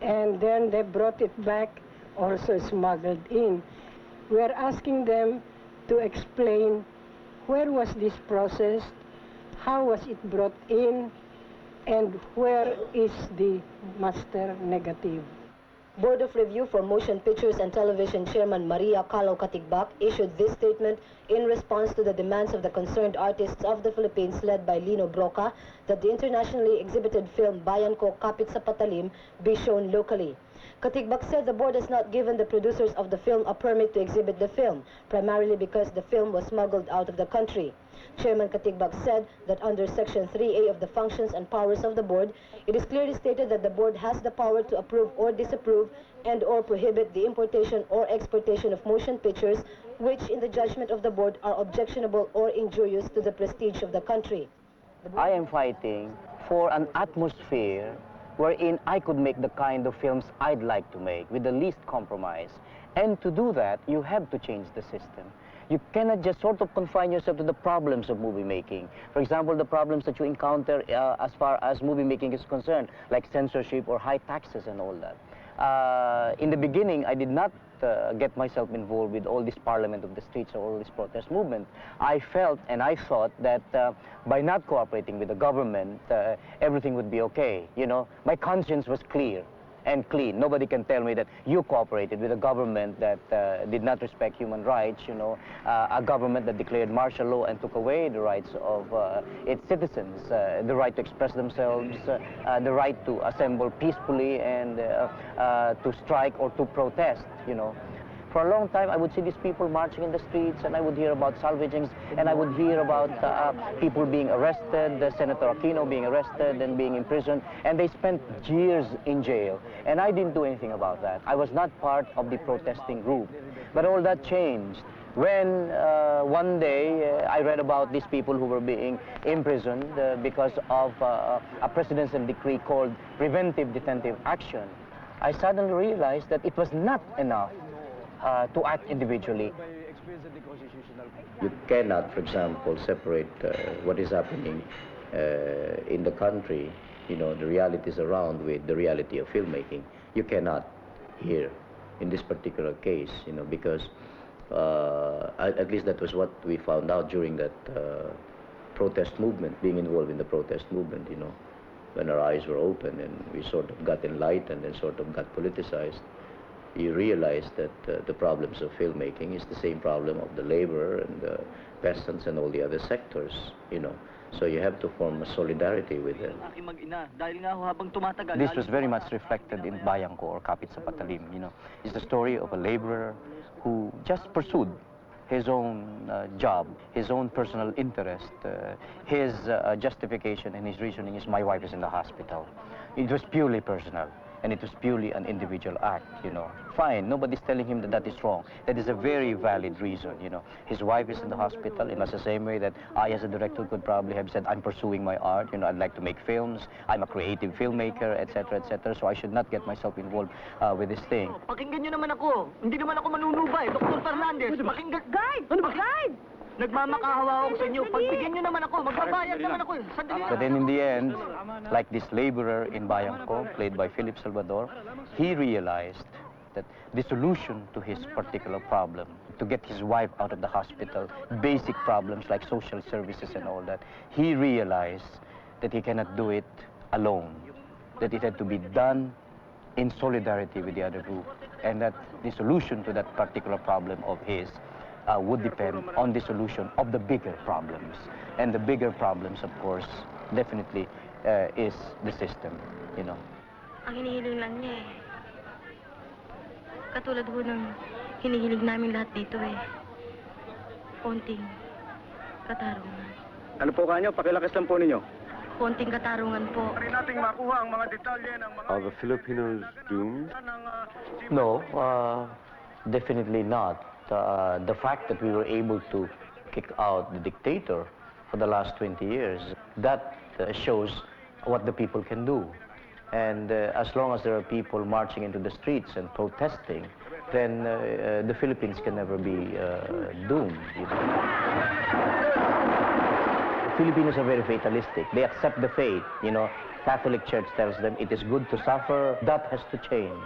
S19: and then they brought it back, also smuggled in. We are asking them to explain where was this processed, how was it brought in, and where is the master negative.
S8: Board of Review for Motion Pictures and Television Chairman Maria Calao Katigbak issued this statement in response to the demands of the concerned artists of the Philippines led by Lino Brocka that the internationally exhibited film Bayan Ko Kapit sa Patalim be shown locally. Katigbak said the board has not given the producers of the film a permit to exhibit the film, primarily because the film was smuggled out of the country. Chairman Katigbak said that under Section 3A of the Functions and Powers of the Board, it is clearly stated that the Board has the power to approve or disapprove and or prohibit the importation or exportation of motion pictures which, in the judgment of the Board, are objectionable or injurious to the prestige of the country.
S4: I am fighting for an atmosphere wherein I could make the kind of films I'd like to make with the least compromise. And to do that, you have to change the system. You cannot just sort of confine yourself to the problems of movie making. For example, the problems that you encounter as far as movie making is concerned, like censorship or high taxes and all that. In the beginning, I did not get myself involved with all this parliament of the streets or all this protest movement. I felt and I thought that by not cooperating with the government, everything would be okay. You know, my conscience was clear and clean. Nobody can tell me that you cooperated with a government that did not respect human rights, you know, a government that declared martial law and took away the rights of its citizens, the right to express themselves, the right to assemble peacefully and to strike or to protest, you know. For a long time, I would see these people marching in the streets, and I would hear about salvagings, and I would hear about people being arrested, Senator Aquino being arrested and being imprisoned, and they spent years in jail. And I didn't do anything about that. I was not part of the protesting group. But all that changed when one day I read about these people who were being imprisoned because of a presidential decree called preventive detentive action. I suddenly realized that it was not enough to act individually.
S3: You cannot, for example, separate what is happening in the country, you know, the realities around with the reality of filmmaking, you cannot here in this particular case, you know, because at least that was what we found out during that protest movement, being involved in the protest movement, you know, when our eyes were open and we sort of got enlightened and sort of got politicized. You realize that the problems of filmmaking is the same problem of the laborer and the peasants and all the other sectors, you know. So you have to form a solidarity with them.
S15: This was very much reflected in Bayang Ko, or Kapit sa Patalim, you know. It's the story of a laborer who just pursued his own job, his own personal interest. His justification and his reasoning is, my wife is in the hospital. It was purely personal. And it was purely an individual act, you know. Fine, nobody's telling him that that is wrong. That is a very valid reason, you know. His wife is in the hospital in much the same way that I, as a director, could probably have said, I'm pursuing my art, you know, I'd like to make films, I'm a creative filmmaker, etc., so I should not get myself involved with this thing.
S18: Pakinggan nyo naman ako. Hindi naman ako manunubay. Dr. Fernandez, pakinggan... Guide! Ano ba? Guide! Nagmamakahawa ako sa inyo. Pagbigyan nyo naman ako. Magbabayad naman ako. Sandali.
S15: But then in the end, like this laborer in Bayang Ko, played by Philip Salvador, he realized that the solution to his particular problem, to get his wife out of the hospital, basic problems like social services and all that, he realized that he cannot do it alone, that it had to be done in solidarity with the other group, and that the solution to that particular problem of his would depend on the solution of the bigger problems. And the bigger problems, of course, definitely is the system, you know.
S20: Ang hinihiling lang niya eh. Katulad ho ng hinihiling namin lahat dito eh. Konting katarungan.
S17: Ano po kanyo? Pakilakas lang po ninyo.
S20: Konting katarungan po.
S17: Nating makuha ang mga detalye ng mga...
S5: Are the Filipinos doomed?
S3: No, definitely not. The fact that we were able to kick out the dictator for the last 20 years, that shows what the people can do. And as long as there are people marching into the streets and protesting, then the Philippines can never be doomed. You know? Filipinos are very fatalistic. They accept the fate, you know. Catholic Church tells them it is good to suffer. That has to change.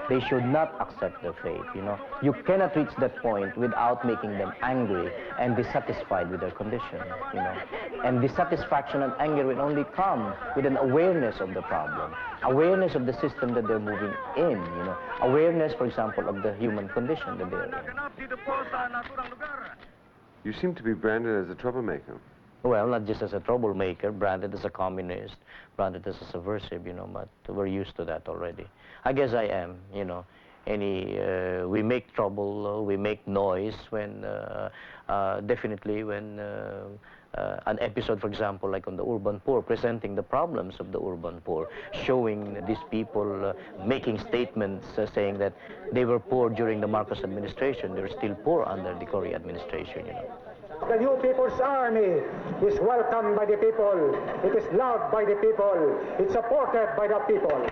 S3: They should not accept the fate, you know. You cannot reach that point without making them angry and dissatisfied with their condition, you know. And dissatisfaction and anger will only come with an awareness of the problem, awareness of the system that they're moving in, you know, awareness, for example, of the human condition that they're in.
S5: You seem to be branded as a troublemaker.
S3: Well, not just as a troublemaker, branded as a communist, branded as a subversive, you know, but we're used to that already. I guess I am, you know. We make trouble, we make noise when, definitely when an episode, for example, like on the urban poor, presenting the problems of the urban poor, showing these people making statements saying that they were poor during the Marcos administration, they were still poor under the Cory administration, you know.
S17: The new People's Army is welcomed by the people. It is loved by the people. It's supported by the people.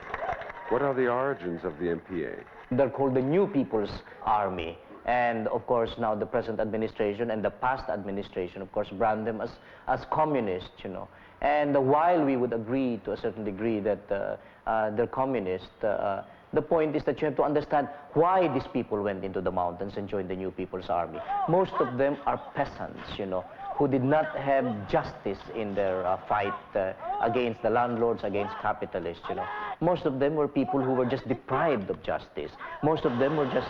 S5: What are the origins of the MPA?
S3: They're called the New People's Army. And of course now the present administration and the past administration, of course, brand them as communists, you know. And while we would agree to a certain degree that they're communist, the point is that you have to understand why these people went into the mountains and joined the New People's Army. Most of them are peasants, you know, who did not have justice in their fight against the landlords, against capitalists, you know. Most of them were people who were just deprived of justice. Most of them were just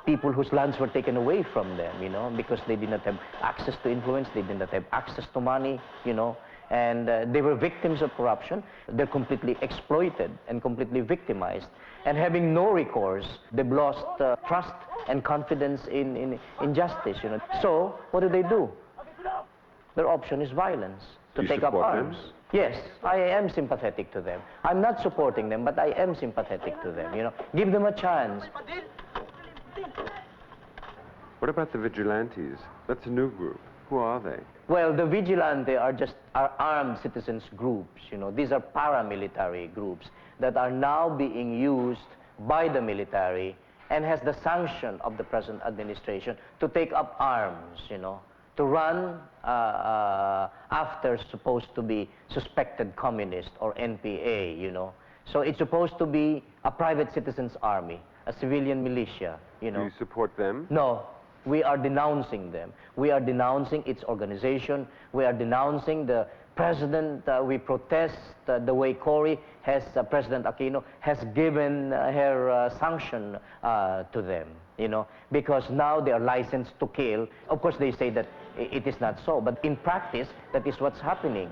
S3: people whose lands were taken away from them, you know, because they did not have access to influence, they did not have access to money, you know. And they were victims of corruption. They're completely exploited and completely victimized. And having no recourse, they've lost trust and confidence in justice, you know. So, what do? Their option is violence, to take up arms.
S5: Them?
S3: Yes, I am sympathetic to them. I'm not supporting them, but I am sympathetic to them, you know. Give them a chance.
S5: What about the vigilantes? That's a new group. Who are they?
S3: Well, the vigilante are armed citizens groups, you know. These are paramilitary groups that are now being used by the military and has the sanction of the present administration to take up arms, you know.
S4: to run after supposed to be suspected communist or NPA, you know. So it's supposed to be a private citizen's army, a civilian militia, you know.
S5: Do you support them?
S4: No, we are denouncing them. We are denouncing its organization. We are denouncing the president. We protest the way Cory has, President Aquino, has given her sanction to them, you know, because now they are licensed to kill. Of course, they say that it is not so, but in practice, that is what's happening.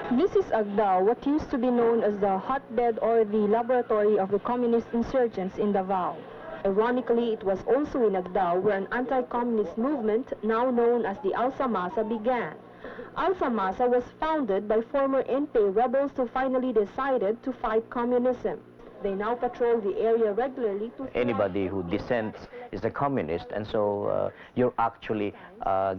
S7: This is Agdao, what used to be known as the hotbed or the laboratory of the communist insurgents in Davao. Ironically, it was also in Agdao where an anti-communist movement, now known as the Alsa-Masa, began. Alsa-Masa was founded by former NPA rebels who finally decided to fight communism. They now patrol the area regularly to...
S4: Anybody who dissents is a communist, and so you're actually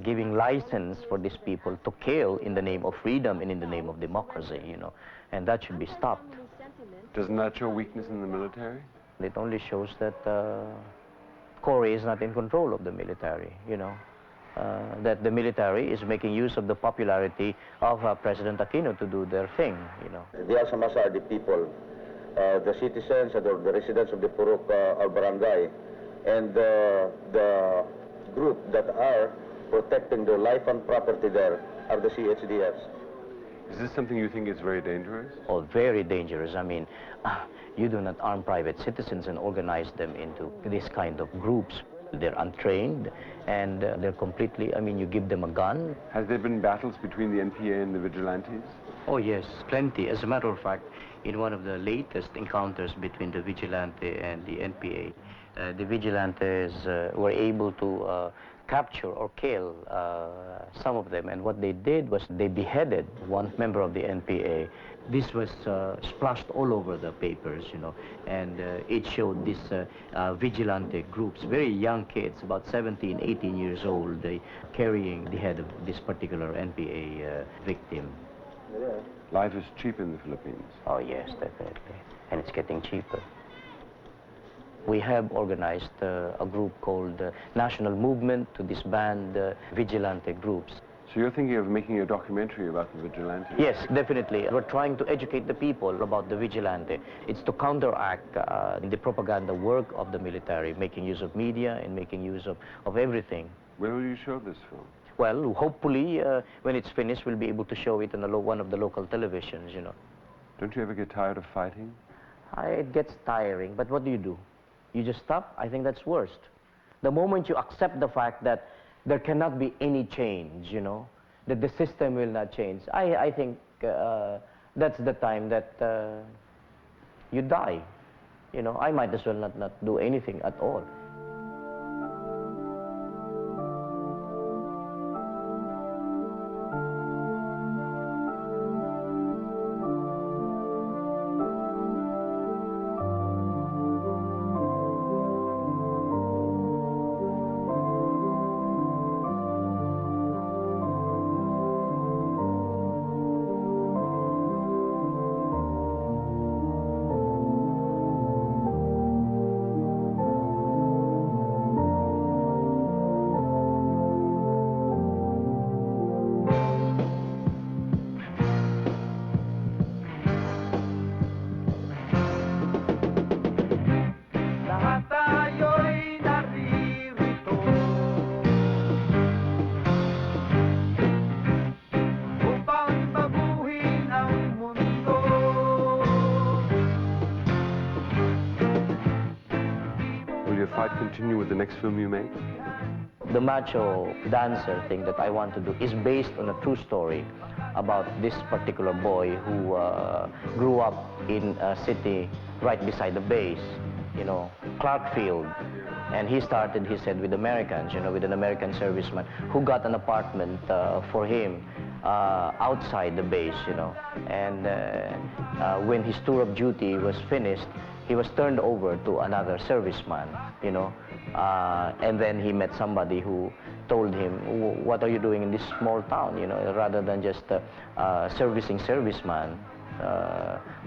S4: giving license for these people to kill in the name of freedom and in the name of democracy, you know, and that should be stopped.
S5: Doesn't that show weakness in the military?
S4: It only shows that Cory is not in control of the military, you know, that the military is making use of the popularity of President Aquino to do their thing, you know.
S3: The Alsa-Masa are the people, the citizens or the residents of the Purok or barangay, and the group that are protecting their life and property there are the CHDFs.
S5: Is this something you think is very dangerous?
S4: Oh, very dangerous. I mean, you do not arm private citizens and organize them into this kind of groups. They're untrained and they're completely, I mean, you give them a gun.
S5: Has there been battles between the NPA and the vigilantes?
S4: Oh, yes, plenty. As a matter of fact, in one of the latest encounters between the vigilante and the NPA, the vigilantes were able to capture or kill some of them, and what they did was they beheaded one member of the NPA. This was splashed all over the papers, you know, and it showed these vigilante groups, very young kids, about 17, 18 years old, they carrying the head of this particular NPA victim.
S5: Life is cheap in the Philippines.
S4: Oh, yes, definitely, and it's getting cheaper. We have organized a group called National Movement to disband vigilante groups.
S5: So you're thinking of making a documentary about the vigilante?
S4: Yes, definitely. We're trying to educate the people about the vigilante. It's to counteract the propaganda work of the military, making use of media and making use of everything.
S5: Where will you show this film?
S4: Well, hopefully, when it's finished, we'll be able to show it on one of the local televisions, you know.
S5: Don't you ever get tired of fighting?
S4: It gets tiring, but what do? You just stop? I think that's worst. The moment you accept the fact that there cannot be any change, you know, that the system will not change, I think that's the time that you die. You know, I might as well not do anything at all.
S5: Continue with the next film you make?
S4: The macho dancer thing that I want to do is based on a true story about this particular boy who grew up in a city right beside the base, you know, Clarkfield. And he started, he said, with Americans, you know, with an American serviceman who got an apartment for him outside the base, you know. And when his tour of duty was finished, he was turned over to another serviceman, you know, and then he met somebody who told him, what are you doing in this small town, you know, rather than just servicing serviceman,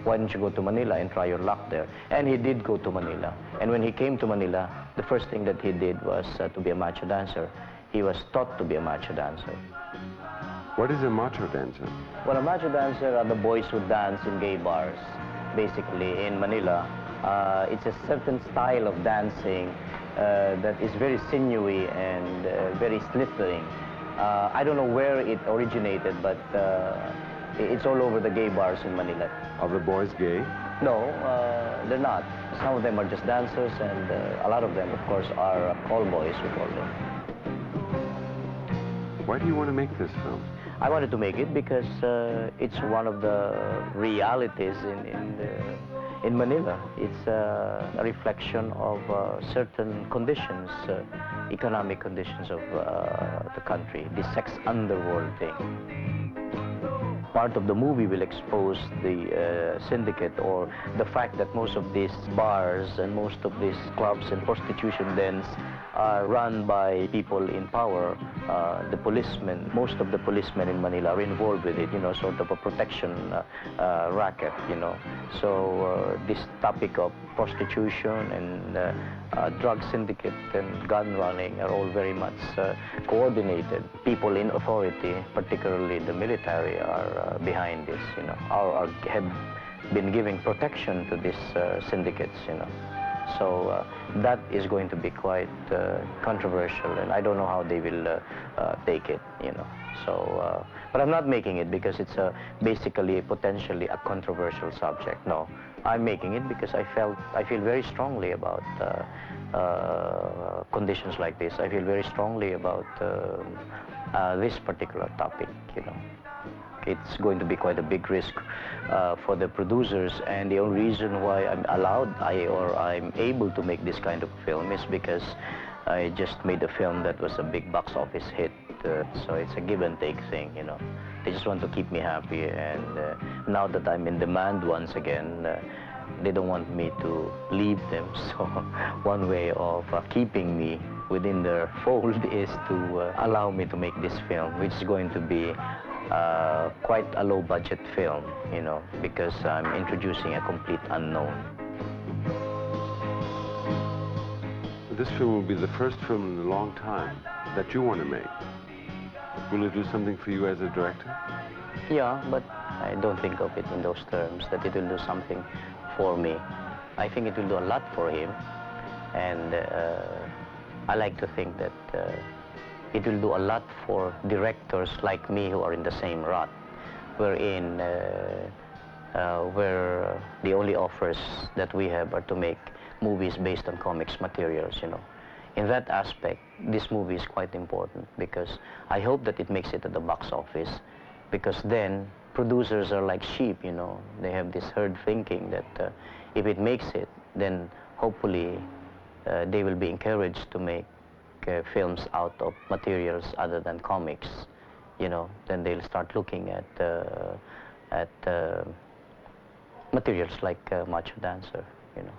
S4: why don't you go to Manila and try your luck there? And he did go to Manila. And when he came to Manila, the first thing that he did was to be a macho dancer. He was taught to be a macho dancer.
S5: What is a macho dancer?
S4: Well, a macho dancer are the boys who dance in gay bars. Basically, in Manila, it's a certain style of dancing that is very sinewy and very slithering. I don't know where it originated, but it's all over the gay bars in Manila.
S5: Are the boys gay?
S4: No, they're not. Some of them are just dancers, and a lot of them, of course, are call boys, we call them.
S5: Why do you want to make this film?
S4: I wanted to make it because it's one of the realities in Manila. It's a reflection of certain conditions, economic conditions of the country, the sex underworld thing. Part of the movie will expose the syndicate, or the fact that most of these bars and most of these clubs and prostitution dens are run by people in power. The policemen, most of the policemen in Manila are involved with it, you know, sort of a protection racket, you know. So this topic of prostitution and drug syndicate and gun running are all very much coordinated. People in authority, particularly the military, are behind this, you know, have been giving protection to these syndicates, you know. So that is going to be quite controversial, and I don't know how they will take it, you know. So, but I'm not making it because it's basically potentially a controversial subject. No, I'm making it because I feel very strongly about conditions like this. I feel very strongly about this particular topic, you know. It's going to be quite a big risk for the producers, and the only reason why I'm able to make this kind of film is because I just made a film that was a big box office hit. So it's a give and take thing, you know. They just want to keep me happy, and now that I'm in demand once again, they don't want me to leave them. So one way of keeping me within their fold is to allow me to make this film, which is going to be quite a low-budget film, you know, because I'm introducing a complete unknown.
S5: This film will be the first film in a long time that you want to make. Will it do something for you as a director?
S4: Yeah, but I don't think of it in those terms, that it will do something for me. I think it will do a lot for him, and I like to think that it will do a lot for directors like me who are in the same rut, wherein where the only offers that we have are to make movies based on comics materials, you know. In that aspect, this movie is quite important because I hope that it makes it at the box office, because then producers are like sheep, you know. They have this herd thinking that if it makes it, then hopefully they will be encouraged to make films out of materials other than comics, you know. Then they'll start looking at materials like Macho Dancer, you know.